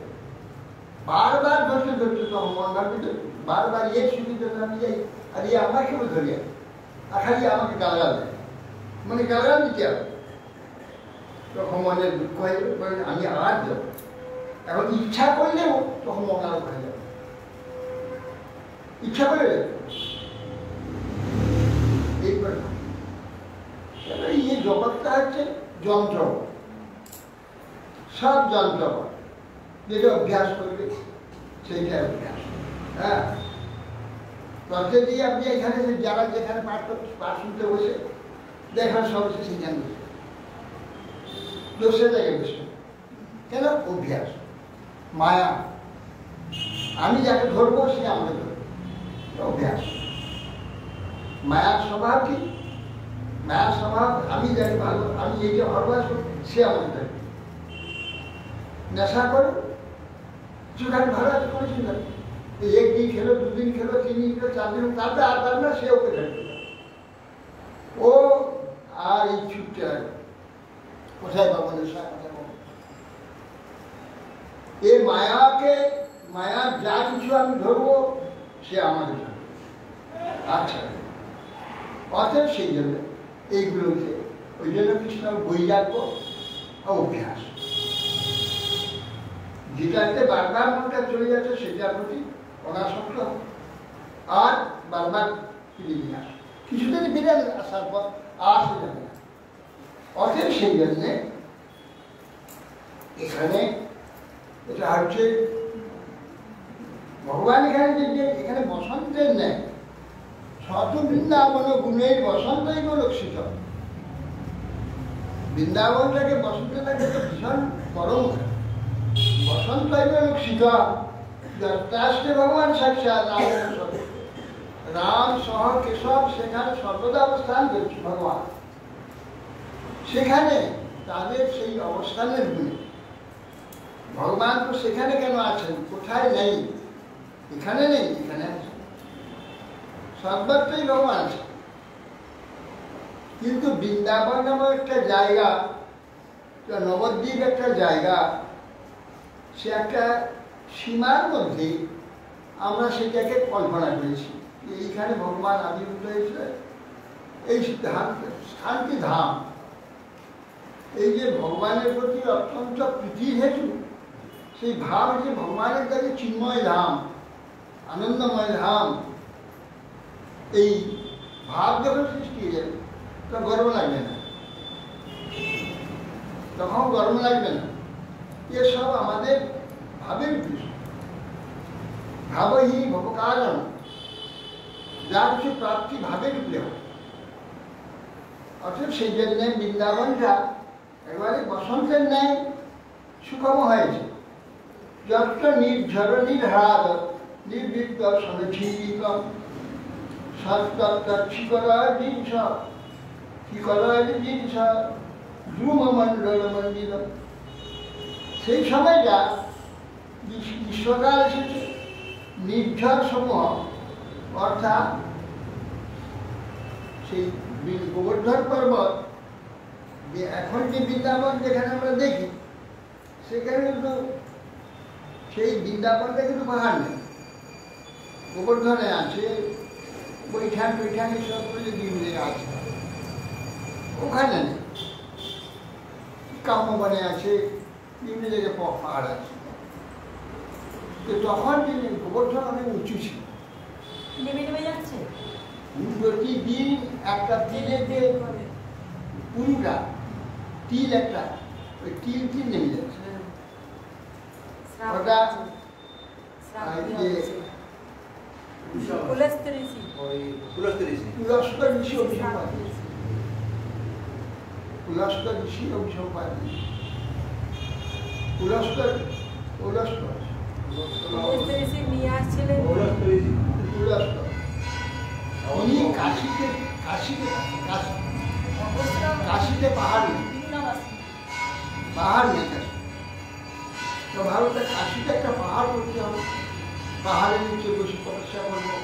বারবার ধরতে ধরতে তখন মন ভাবতে বারবার এর সুবিধা আমি যাই, আর এ আমার কেউ ধরে যাবে, আর খালি আমাকে গালাগাল দেয়, মানে গালাগাল দিতে হবে। তখন মনের দুঃখ হয়ে যাবে, আমি আর যাবো। এখন ইচ্ছা করলেও তখন মন আরো হয়ে যাবে, ইচ্ছা করে এইবার এই জগৎটা হচ্ছে যন্ত্র, সব যন্ত্র, যেটা অভ্যাস করবে সেইটাই অভ্যাস। হ্যাঁ, প্রত্যেকদিন আপনি এখানে যারা যেখানে পাঠ শুনতে বসে দেখেন, সব সেখানে বসে দোষে জায়গায় বসে, কেন? অভ্যাস, মায়া। আমি যাকে ধরবো সে আমাকে ধরবে, অভ্যাস। মায়ার স্বভাব কি? মায়ার স্বভাব আমি যাকে ভালো, আমি এই যে ভালোবাসবো সে আমাকে ধরবে। নেশা করো, সেখানে ভালো আছে, কোনো চিন্তা নেই। একদিন খেলো, দুদিন খেলো, 3 দিন খেলো, 4 দিন, তারপরে আর পারবে না, সে ওকে ধরবে। ও আর এই ছুটতে হবে, কোথায় পাবো নেশা, কোথায় পাবো? এই মায়াকে, মায়ার যা কিছু আমি ধরবো সে আমাকে ধরবে। আচ্ছা, অতএব সেই জন্য এইগুলোকে, ওই জন্য কিছু না বৈরাগ্য অভ্যাস, যেটাতে বারবার মনটা চলে যাচ্ছে সেটার প্রতি অনাসক্ত, আর বারবার ফিরে নিয়ে আসে, কিছুদিন ফিরে আসার পর আসে যাবে না। অতএব সেই জন্যে এখানে এটা হচ্ছে ভগবান এখানে যে এখানে বসন্তের নেয়, শত বৃন্দাবন গুণের বসন্তই লক্ষিত। বৃন্দাবনটাকে বসন্তটাকে তো ভীষণ গরম, বসন্ত লক্ষিত। দত্তাস্তে ভগবান সাক্ষাৎ রাম সহ কেশব সেখানে সর্বদা অবস্থান করছে ভগবান, সেখানে তাদের সেই অবস্থানের গুণে ভগবান তো সেখানে কেন আছেন? কোথায় নেই? এখানে নেই, এখানে আছে, সর্বত্রই ভগবান আছে। কিন্তু বৃন্দাবন নামক একটা জায়গা, নবদ্বীপ একটা জায়গা, সে একটা সীমার মধ্যে আমরা সেটাকে কল্পনা করেছি, এইখানে ভগবান আবির্ভূত হয়েছে, এই শান্তি ধাম। এই যে ভগবানের প্রতি অত্যন্ত প্রীতির হেতু, সেই ভাব যে ভগবানের কাছে চিন্ময় ধাম, আনন্দময় ধাম, এই ভাব যখন সৃষ্টি হয়ে যাবে তখন গর্ব লাগবে না, তখন গর্ব লাগবে না। এসব আমাদের ভাবের বিষয়, ভাবহি ভবকারণ, যা কিছু প্রাপ্তি ভাবের উপরে হয়। অর্থাৎ সেই জন্য বৃন্দাবনটা একেবারে বসন্তের ন্যায় সুখম হয়েছে। যত্র নির্ঝর নির্হাদ নির্বিদ্য সনছিলিত সত্তত্র শিকরায় জিনিস, শিকরায় জিনিস ধ্রুমমণ্ডল মন্দির। সেই সময়টা গ্রীষ্মকাল এসেছে, নির্ঝর সমূহ, অর্থাৎ সেই গোবর্ধন পর্বত, এখন যে বৃন্দাবন যেখানে আমরা দেখি, সেখানে কিন্তু সেই বৃন্দাবনটা কিন্তু পাহাড় নেই, গোবর্ধনে আছে, বৈঠান বৈঠান সব করে বিভিন্ন জায়গায় আছে, ওখানে নেই। কাম্যবনে আছে, বিভিন্ন জায়গায় পাহাড় আছে। তো তখন তিনি গোবর্ধন অনেক উঁচু ছিল, নেমে নেমে যাচ্ছে প্রতিদিন একটা তিলের যে পুরুটা তিল, একটা ওই তিল তিল নেমে যাচ্ছে। ওটা যে পুলস্ত্য ঋষি ওই পুলস্ত্য ঋষি। পুলস্ত্য ঋষি অভিসম্পাদ, পুলস্ত্য ঋষি অভিসম্পাদ, পুলস্ত্য পুলস্ত্য পুলস্ত্য ঋষি নিয়ে আসছিলেন। পুলস্ত্য ঋষি। পুলস্ত্য উনি কাশীতে কাশীতে কাশী কাশীতে পাহাড় নেই, পাহাড় নেই কাশী। তো ভারতে কাশীতে একটা পাহাড় করতে হবে, পাহাড়ের নিচে বসে তপস্যা করবো,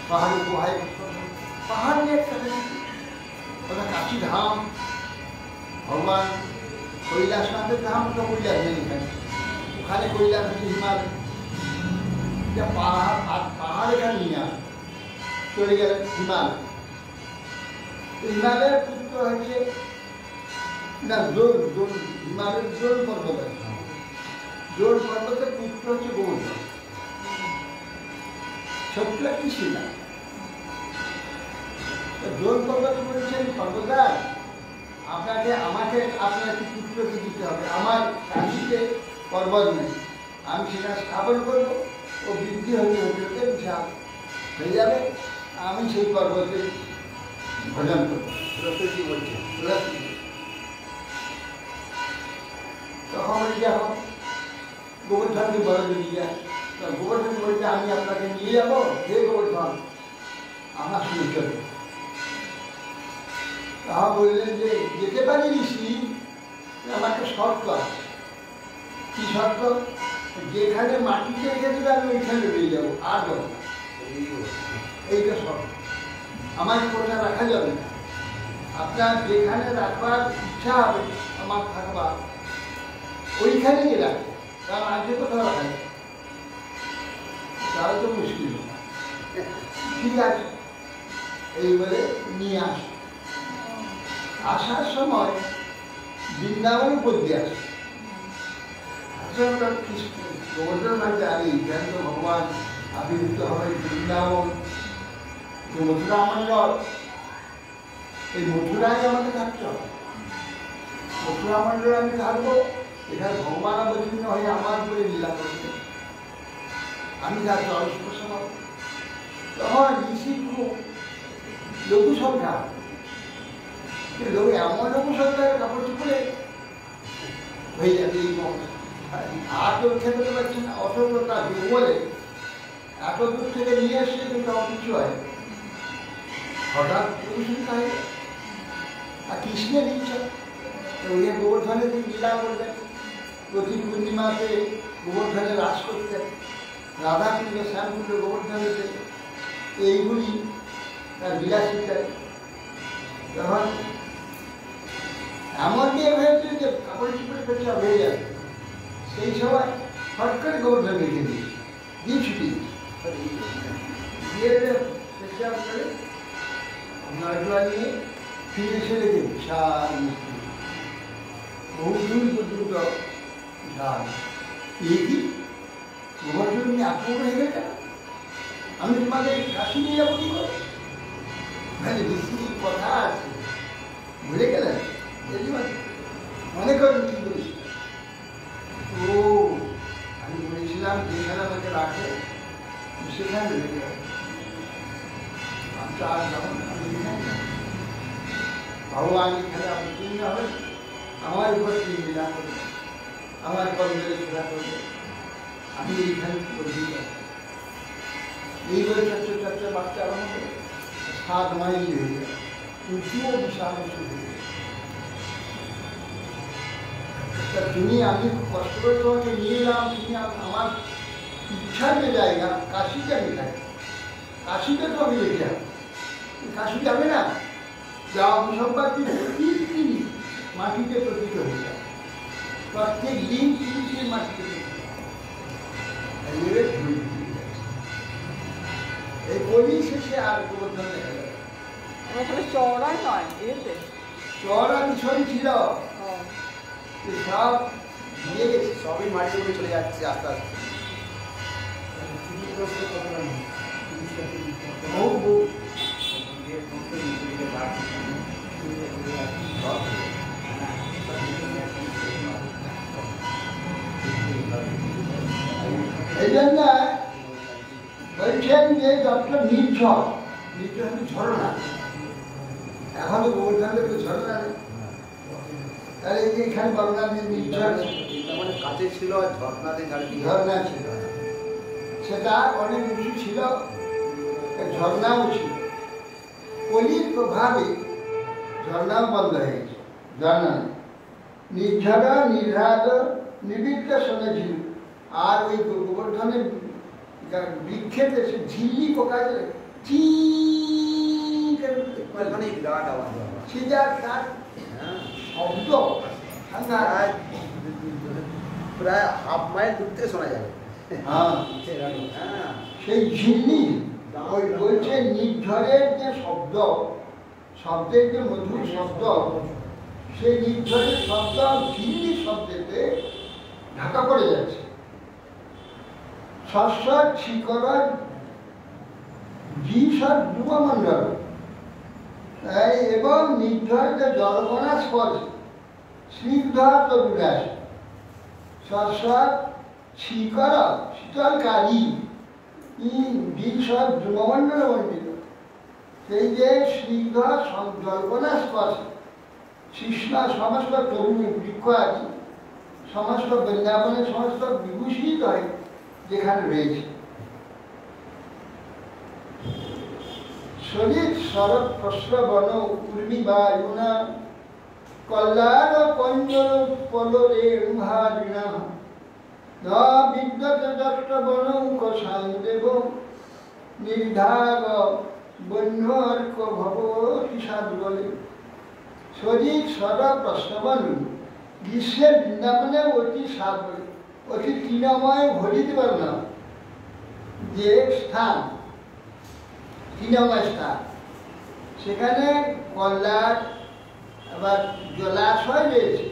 পাহাড়ের গুহায় বসতে হবে, পাহাড় নিয়ে একটা ওটা কাশী ধাম। ভগবান কৈলাসনাথের ধাম তো কৈলাস নেই এখানে, ওখানে কৈলাস হচ্ছে হিমালয়, পাহাড় আর পাহাড় এখানে নিয়ে আসে, চলে গেলেন হিমালয়। হিমালয়ের পুত্র হচ্ছে না জোর, হিমালয়ের জোর পর্বত, জোর পর্বতের পুত্র হচ্ছে গোবর্ধন, ছোট্ট একটি শিলা। জোর পর্বত বলেছেন পর্বতার আপনাকে আমাকে আপনার একটি পুত্রকে দিতে হবে, আমার কাশীতে পর্বত নেই, আমি সেটা স্থাপন করবো, ও বৃদ্ধি হতে হতে হতে বিশাল হয়ে যাবে, আমি সেই পর্বতে ভজন করবো। পুলস্ত্য বলছে তখন বলি যখন গোবর্ধনকে বড় দিয়ে যায়, গোবর্ধন বলছে আমি আপনাকে নিয়ে যাবো, হে গোবর্ধন আমার সঙ্গে চলবে। তাহা বললেন যে যেতে পারি ঋষি, আমাকে শর্ত আছে। কি শর্ত? যেখানে মাটিতে রেখে দেবে আমি ওইখানে বেরিয়ে যাবো, আর যাবো না, এইটা শর্ত। আমার কোথায় রাখা যাবে না, আপনার যেখানে রাখবার ইচ্ছা হবে আমার থাকবার ওইখানে গিয়ে রাখবে, কারণ আজকে কোথাও রাখা যাবে তাহলে তো মুশকিল। ঠিক আছে, এই বলে নিয়ে আস। আসার সময় বৃন্দাবন উপর দিয়ে আসে, গোবর্ধন ভাবছে আরে এখানে তো ভগবান আবির্ভূত হবে, বৃন্দাবন মথুরা মন্ডল, এই মথুরায় আমাকে থাকতে হবে, মথুরা মন্ডলে আমি থাকবো, এখানে ভগবান অবতীর্ণ হয়ে আমার উপরে লীলা করবে, আমি তার জলস্পর্শ পাবো। তখন ঋষি খুব লঘু সংখ্যা, লোক এমন লঘু সংখ্যার কাপড় চুপড়ে হয়ে যাবে, এই আর তো খেতে পারছে না, অথচ তার বলে এত দূর থেকে নিয়ে এসছে কিন্তু কিছু হয়, হঠাৎ সংখ্যা হয়ে যায়। আর কৃষ্ণের ইচ্ছা ওই গোবর্ধনের দিন লীলা করবেন, প্রতি পূর্ণিমাতে গোবর্ধনে রাস করতেন, রাধাকুণ্ড শ্যামকুণ্ড গোবর্ধনেতে, এইগুলি তার বিলাসিতা। যখন এমন দিয়ে হয়েছে যে কাপড় চুপড়ে পেঁচা হয়ে যাবে, সেই সময় হট করে গোবর্ধন রেখে দিয়ে ছুটি দিয়ে পেঁচা করে নাড়া নিয়ে ফিরে এসে রেখে বিশাল বহু দূর পর্যন্ত বিশাল এই কি গোবর্ধন নিয়ে আক্রমণ হয়ে গেছে, আমি তোমাদের কাশি নিয়ে যাবো কি করে, মানে বেশি কথা আছে ভুলে গেলেন, মনে করেন কি বলেছি, ও আমি বলেছিলাম যেখানে আমাকে রাখে সেখানে রেখে রাখে, আর যখন আমি ভগবান এখানে অবতীর্ণ হবে, আমার উপর তিনি লীলা করবে, আমার কর্মের সেবা করবে, আমি এইখানে অধীন। এই বলে চর্চা চর্চা বাচ্চা আরম্ভ করে 7 মাইল হয়ে যায়, উঁচুও বিশাল উঁচু হয়ে যায়। তা তুমি আমি কষ্ট করে তোমাকে নিয়ে এলাম, তুমি আমার ইচ্ছার যে জায়গা কাশিতে আমি থাকি, কাশিতে তো আমি রেখে যাবো, কাশি যাবে না, যা অভিসম্পাদ মাটিতে প্রতীত হয়ে যায়, প্রত্যেক দিন 3 মাস থেকে এই কলি শেষে আর গোবর্ধন দেখা যাবে। ওখানে চওড়াই নয় এতে চওড়া বিষয় ছিল, সব দিয়ে গেছে। সবই মাটি করে চলে যাচ্ছে আস্তে আস্তে। বহু বহু এই জন্য বলছেন যে যত নির্ঝর, নির্ঝর হচ্ছে ঝরনা। এখন তো গোবর্ধনের তো ঝরনা নেই, তাহলে এই যে এখানে বর্ণনা দিয়ে নির্ঝর মানে কাছে ছিল আর ঝর্ণাতে ঝরনা ছিল, সেটা অনেক উঁচু ছিল, ঝর্ণাও ছিল। কলির প্রভাবে ঝর্ণাও বন্ধ হয়ে গেছে, ঝর্ণা নেই। নির্ঝর নির্ঘাত নিবিড় শুনেছিল। আর ওই গোবর্ধনের বৃক্ষেতে সে ঝিল্লি পোকা তার শব্দ প্রায় হাফ মাইল দূর থেকে শোনা যাবে। সেই ঝিল্লি ওই বলছে নির্ঝরের যে শব্দ, শব্দের যে মধুর শব্দ, সেই নির্ঝরের শব্দ ঝিল্লি শব্দেতে ঢাকা পড়ে যাচ্ছে। শাশ্বত শিকর জীবসার যুবমণ্ডল এবং নির্ঝর যে জলকণা স্পর্শ স্নিগ্ধ বিলাস শাশ্বত শিকর শীতলকারী জীবসার যুবমণ্ডল মণ্ডিত। সেই যে স্নিগ্ধ জলকণা স্পর্শ শিষ্ণ সমস্ত তরুণী বৃক্ষ আদি সমস্ত বৃন্দাবনের সমস্ত বিভূষিত হয় যেখানে রয়েছে। শরীর শরৎ প্রশ্রবণ উর্মি বায়ুনা কল্যাণ পঞ্জর পলরে ঋণা ন বিদ্যত দষ্টবন কষাঙ্গদেব নির্ধাগ বন্যর্ক ভব কিষাদ বলে। শরীর সর প্রশ্রবণ গ্রীষ্মের বৃন্দাবনে অতি স্বাদ বলে, অতি তৃণময় ভরিতে পারো না যে স্থান, তৃণময় স্থান, সেখানে কল্যাণ আবার জলাশয় রয়েছে।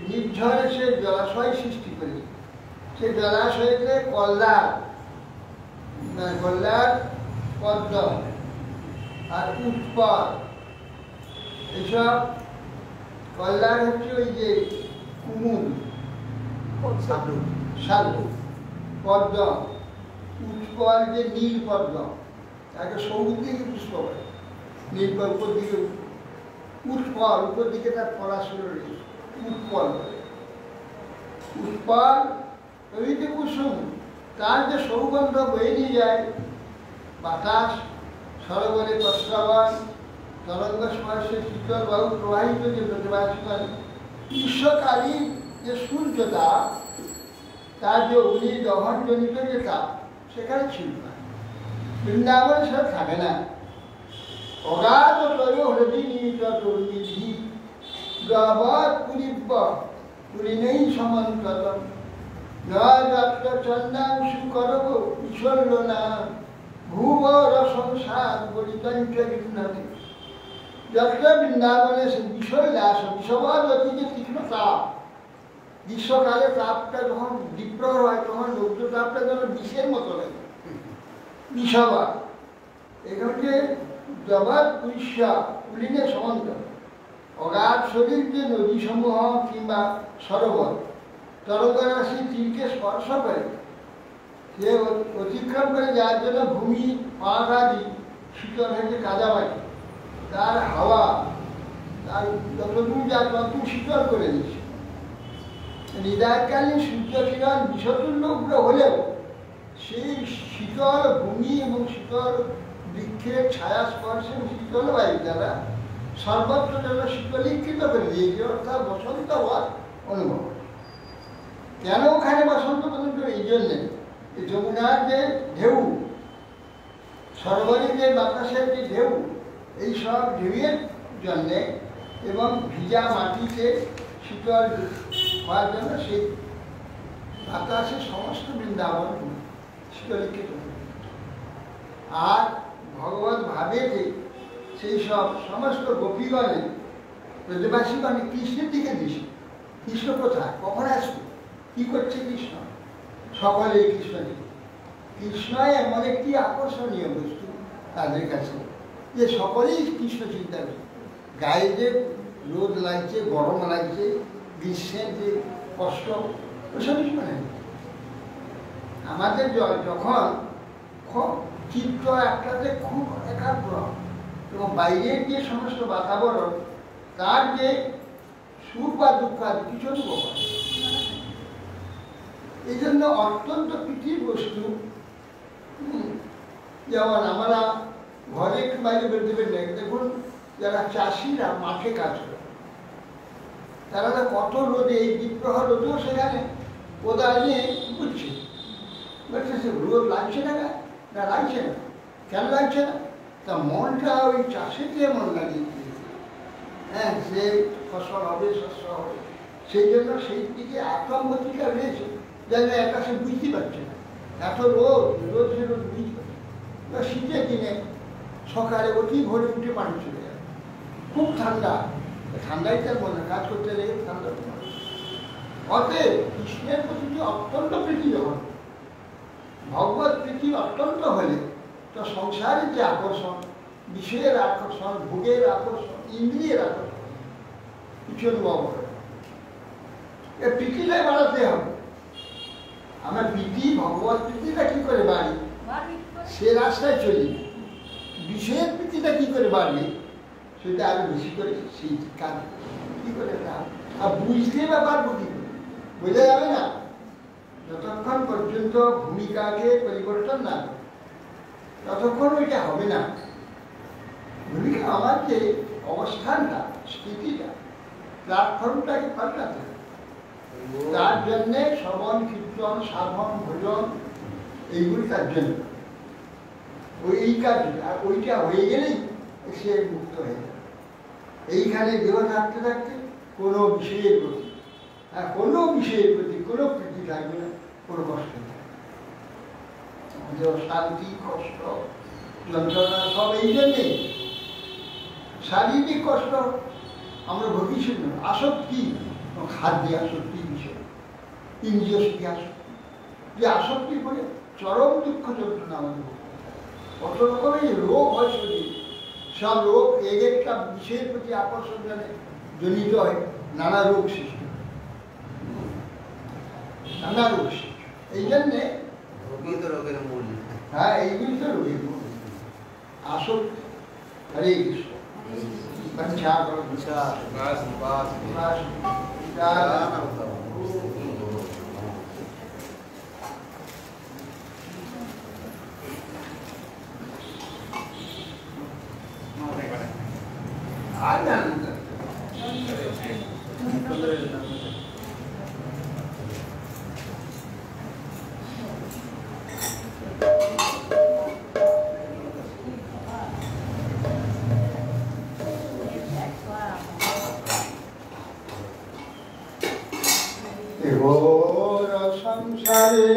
নির্ঝরে সে জলাশয় সৃষ্টি করেছে। সে জলাশয়তে কল্যাণ পদ্ম আর উৎপল, এইসব কল্যাণ হচ্ছে ওই যে কুমুদ, শালু, পদ্ম, উৎপল যে নীল পদ্ম, তাকে সবুজ দিকে পুষ্প করে, নীল উপর দিকে উৎপল, উপর দিকে তার পড়াশুনো রয়েছে, উৎপল বলে। উৎপল প্রভৃতি কুসুম, তার যে সৌগন্ধ বয়ে নিয়ে যায় বাতাস, সরোবরে প্রস্রবণ, তরঙ্গ স্পর্শে শীতল বায়ু প্রবাহিত যে প্রতিবাসী গ্রীষ্মকালীন যে সূর্যতা, তার যে অগ্নি দহনজনিত যে তাপ সেখানে ছিল না। বৃন্দাবনে সেটা থাকে না। অগাধ তয় হৃদি নিহিত দুর্বিধি গাবৎ পুরিব্য পুরিনেই সমন্ততম যত্র চন্দাংশু করব ঈশ্বল্য না ভুব রসংসার বলিতঞ্চ গৃহণতি। যত্র বৃন্দাবনে সে বিষয় লাস, বিষবাদ অতি যে তীক্ষ্ণ তাপ, গ্রীষ্মকালে তাপটা যখন বিপ্রহ হয় তখন রৌদ্র তাপটা যেন বিষের মতো লাগে, বিষবাদ। এখানে জগৎ উৎসা পুলিনে সমন্ত অগাধ শরীর যে নদীসমূহ কিংবা সরোবর তরঙ্গরাশি তীরকে স্পর্শ করে, সে অতিক্রম করে যার জন্য ভূমি পাক আদি শীতল হয়েছে কাদামাটি, তার হাওয়া তার যতদূর যা তত শীতল করে দিচ্ছে। নিদায়কালীন সূর্য কিরণ বিষতুল্য উগ্র হলেও সেই শীতল ভূমি এবং শীতল বৃক্ষের ছায়া স্পর্শে শীতল বায়ু দ্বারা সর্বত্র যেন শীতলীকৃত করে দিয়েছে, অর্থাৎ বসন্ত হওয়ার অনুভব। কেন ওখানে বসন্ত পর্যন্ত? এই জন্যে যমুনার যে ঢেউ, সরোবরের যে বাতাসের যে ঢেউ, এই সব ঢেউয়ের জন্যে এবং ভিজা মাটিতে শীতল হওয়ার জন্য সেই বাতাসে সমস্ত বৃন্দাবন শিলালিখিত। আর ভগবান ভাবে যে সেই সব সমস্ত গোপীগণে ব্রজবাসীগণে কৃষ্ণের দিকে দিছে। কৃষ্ণ কোথায়, কখন আসবে, কি করছে কৃষ্ণ, সকলেই কৃষ্ণ দিকে। কৃষ্ণ এমন একটি আকর্ষণীয় বস্তু তাদের কাছে যে সকলেই কৃষ্ণ চিন্তা করে। গায়ে যে রোদ লাগছে, গরম লাগছে, গ্রীষ্মের যে কষ্ট, ওসব মানে আমাদের যখন চিত্ত একটাতে খুব একাগ্র এবং বাইরের যে সমস্ত বাতাবরণ তার যে সুখ বা দুঃখ আছে কিছু অনুভব হয়। এই জন্য অত্যন্ত প্রীতির বস্তু। যেমন আমরা ঘরে বাইরে বেরোতে নেই, দেখুন যারা চাষিরা মাঠে কাজ করে তারা কত রোদে, এই বিপ্রহ রোদেও সেখানে কোদাল নিয়ে বুঝছে, বলছে সে রোদ লাগছে না, না লাগছে না, কেন লাগছে না, তা মনটা ওই চাষেতে মন লাগিয়ে দিয়েছে। হ্যাঁ, সে ফসল হবে, শস্য হবে, সেই জন্য সেই দিকে আত্মগতিকা রয়েছে যেন একটা সে বুঝতে পারছে না। এত রোদ সে রোদ বুঝতে পারছে। শীতের দিনে সকালে অতি ভোরে উঠে পানি চলে যাবে, খুব ঠান্ডা, ঠান্ডায় তার মনে কাজ করতে লেগে ঠান্ডা। অতএব কৃষ্ণের প্রতি অত্যন্ত প্রীতি যখন, ভগবত প্রীতি অত্যন্ত হলে তো সংসারের যে আকর্ষণ, বিষয়ের আকর্ষণ, ভোগের আকর্ষণ, ইন্দ্রিয়ের আকর্ষণ কিছু অনুভব করে। এ প্রীতিটাই বাড়াতে হবে। আমরা প্রীতি, ভগবত প্রীতিটা কি করে বাড়ি, সে রাস্তায় চলি। বিষয়ের প্রীতিটা কি করে বাড়বে, সেটা আরো বেশি করে সেই কাজ কি করে। আর বুঝতে বা পারবো কি করে, বোঝা যাবে না যতক্ষণ পর্যন্ত ভূমিকাকে পরিবর্তন না করে, ততক্ষণ ওইটা হবে না। ভূমিকা আমার যে অবস্থানটা, স্থিতিটা, প্ল্যাটফর্মটাকে পাল্টাতে হবে। তার জন্যে শ্রবণ, কীর্তন, সাধন, ভজন এইগুলি তার জন্য এই কাজ। আর ওইটা হয়ে গেলেই সে মুক্ত হয়ে যাবে। এইখানে দেহ থাকতে থাকতে কোনো বিষয়ের প্রতি, কোনো বিষয়ের প্রতি কোনো প্রীতি থাকবে না, কোনো কষ্ট থাকবে না। শান্তি, কষ্ট, যন্ত্রণা সব এই জন্যেই। শারীরিক কষ্ট আমরা ভোগী শুনি, আসক্তি, খাদ্যে আসক্তি, বিষয় ইন্দ্রিয় সুখে আসক্তি, যে আসক্তি করে চরম দুঃখ যন্ত্রণা আমাদের কত রকমের রোগ হয় শরীর। সব রোগ এক একটা বিষয়ের প্রতি আকর্ষণ জনিত হয়, নানা রোগ সৃষ্টি, নানা রোগ সৃষ্টি। এই জন্যে রোগের মূল, হ্যাঁ, এইগুলি তো রোগের মূল আসক্তি। হরে কৃষ্ণ। সংসারে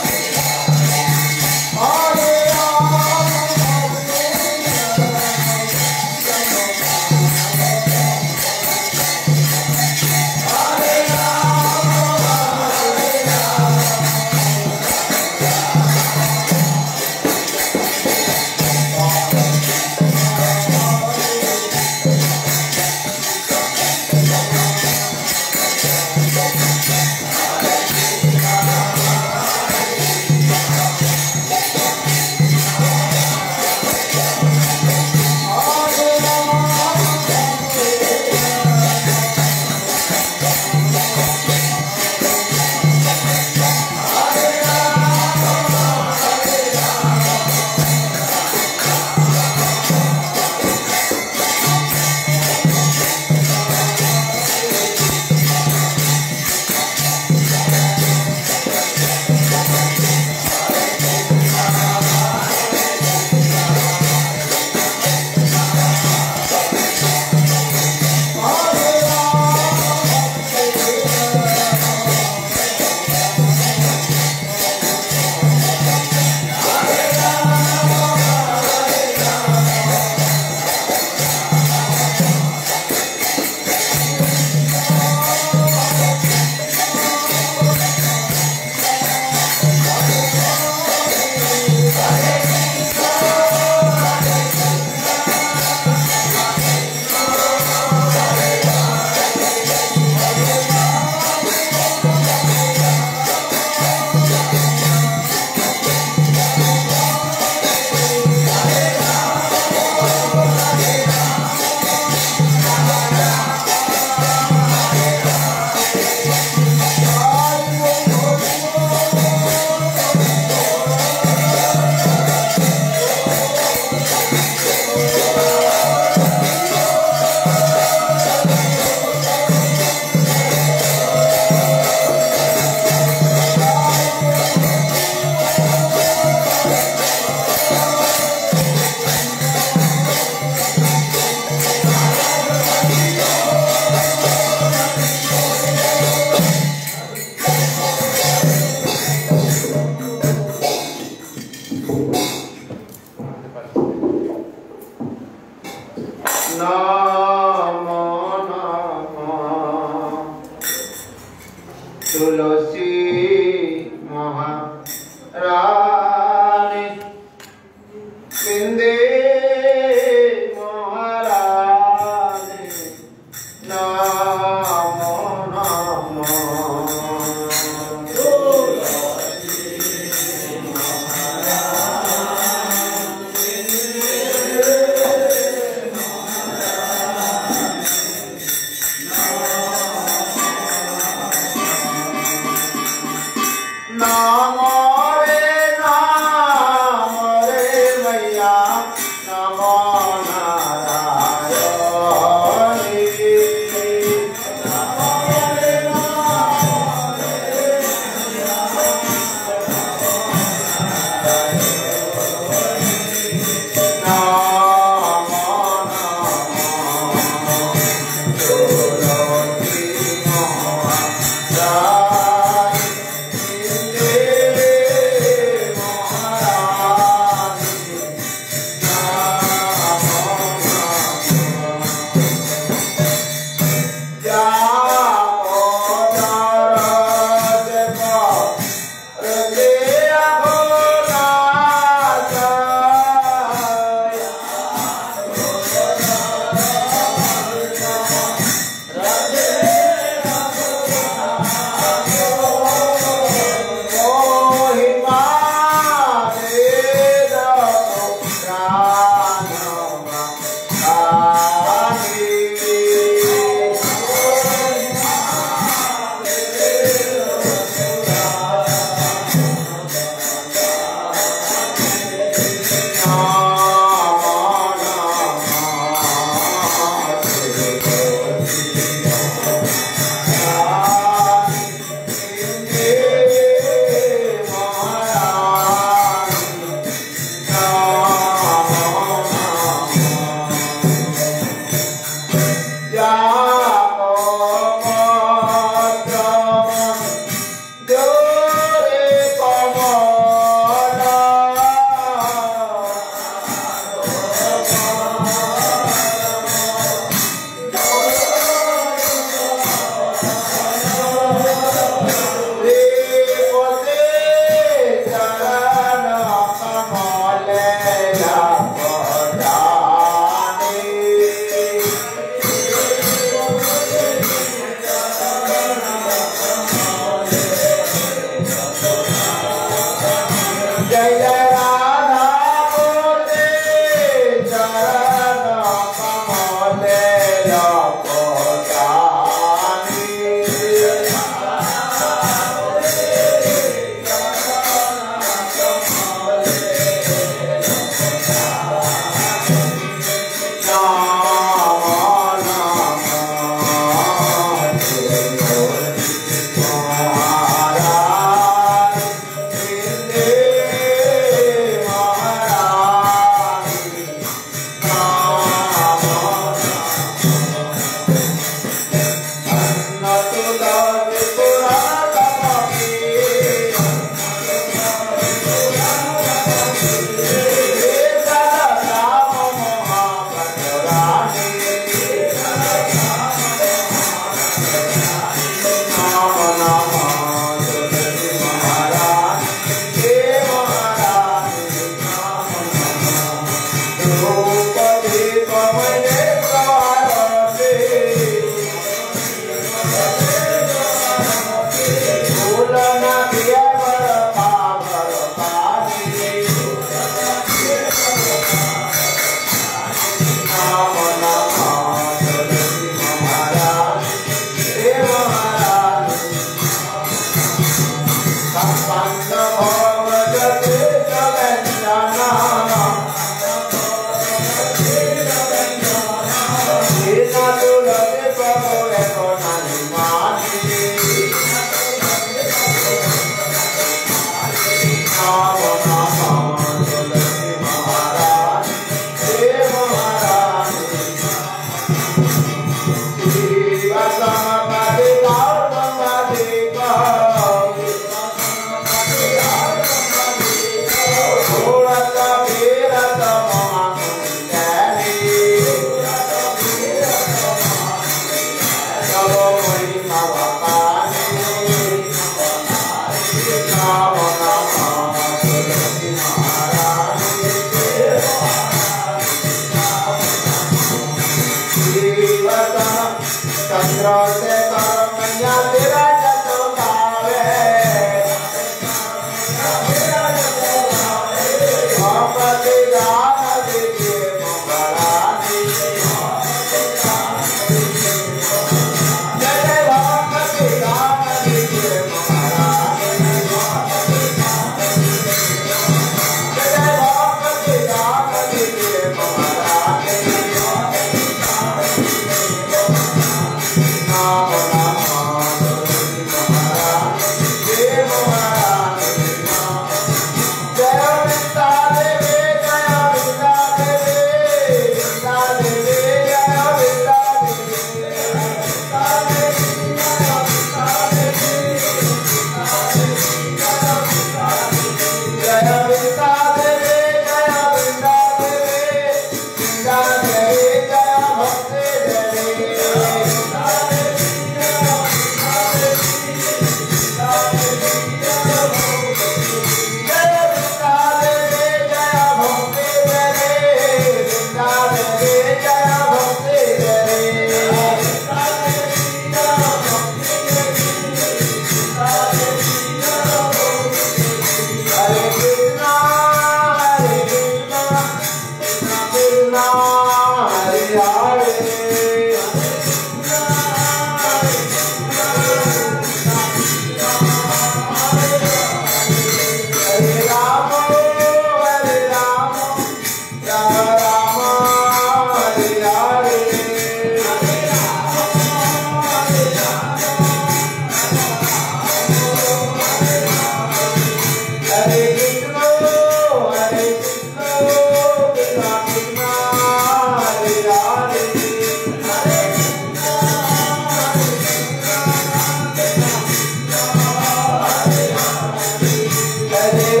Hare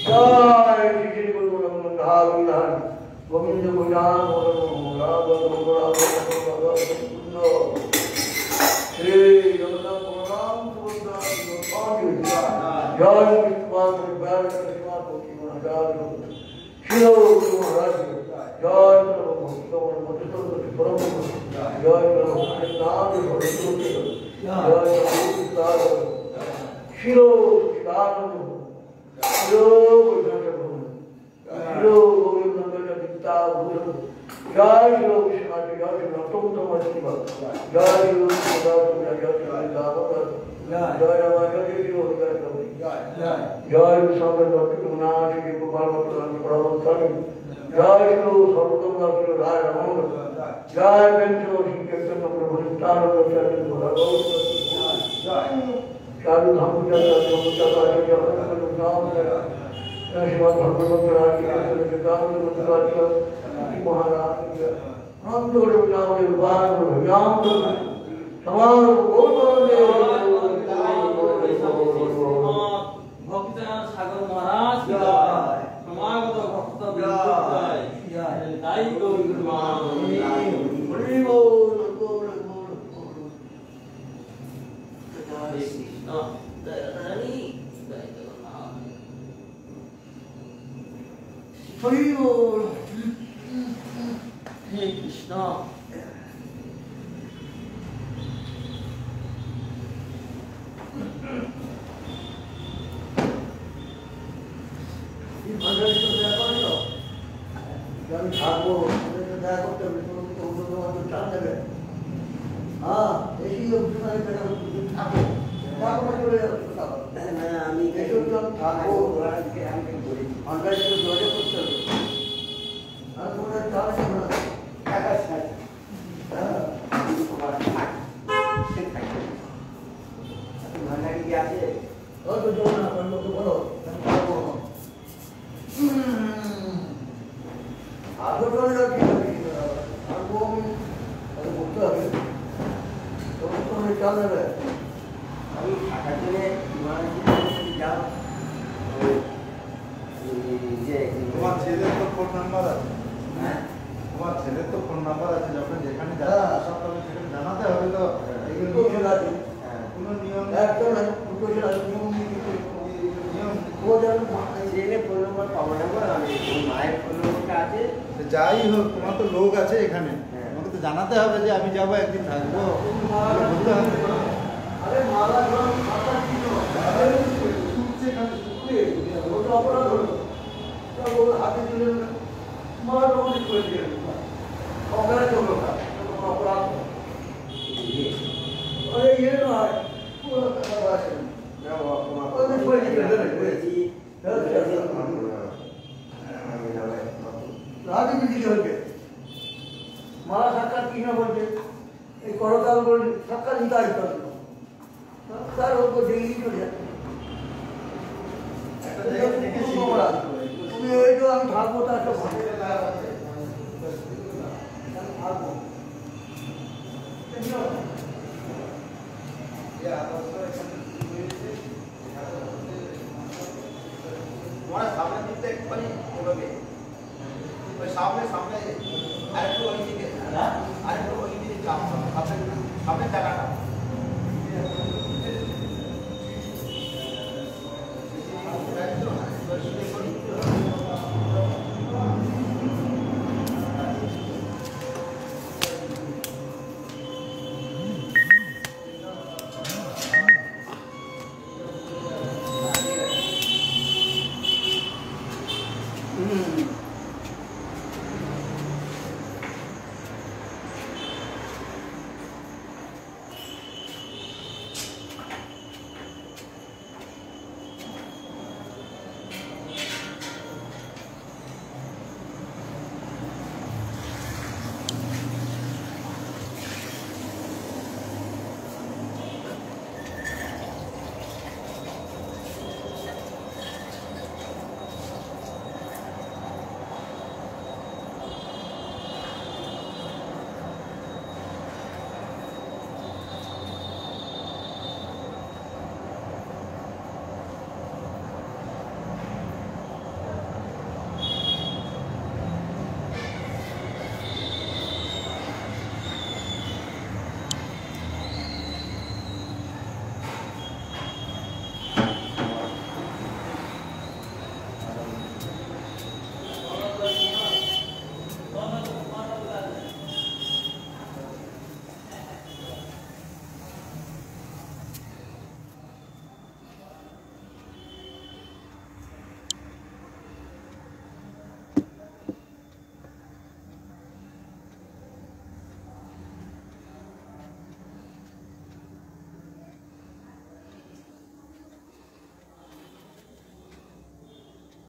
জয় শ্রী গুরু গোবিন্দ গোবিন্দ গুণান শ্রী জগন্নাথ প্রণাম জয় বিষ্ণুমান শিল গুরু মহারাজ জয় জয় শিল जय श्री विश्वनाथ जय श्री नटोत्तम शिव जय श्री जय रामाचार्य जी जय स्वामी रघुनाथ जी गोपाल जय श्री सर्वोत्तम श्री राय रमन जय वेंकटेश्वर श्री चैतन्य प्रभु नित्यानंद चालू धाम जय श्रीमद भगवत महाराज हम तो सागर महाराज समागत भक्त हे कृष्ण যাই হোক তোমার তো লোক আছে এখানে আমাকে তো জানাতে হবে যে আমি যাবো একদিন থাকবো বলতে হবে माला साक्षात कृष्ण बोलते करताल बोलते साक्षात हिता हिता তার উপর ডেলি চলে যাচ্ছে তুমি ওই তো আমি থাকবো তার তো থাকবো तुम्हारा सामने दिखते एक बड़ी बोलोगे और सामने सामने अरे तो वही दिखे अरे तो वही दिखे सामने सामने जगह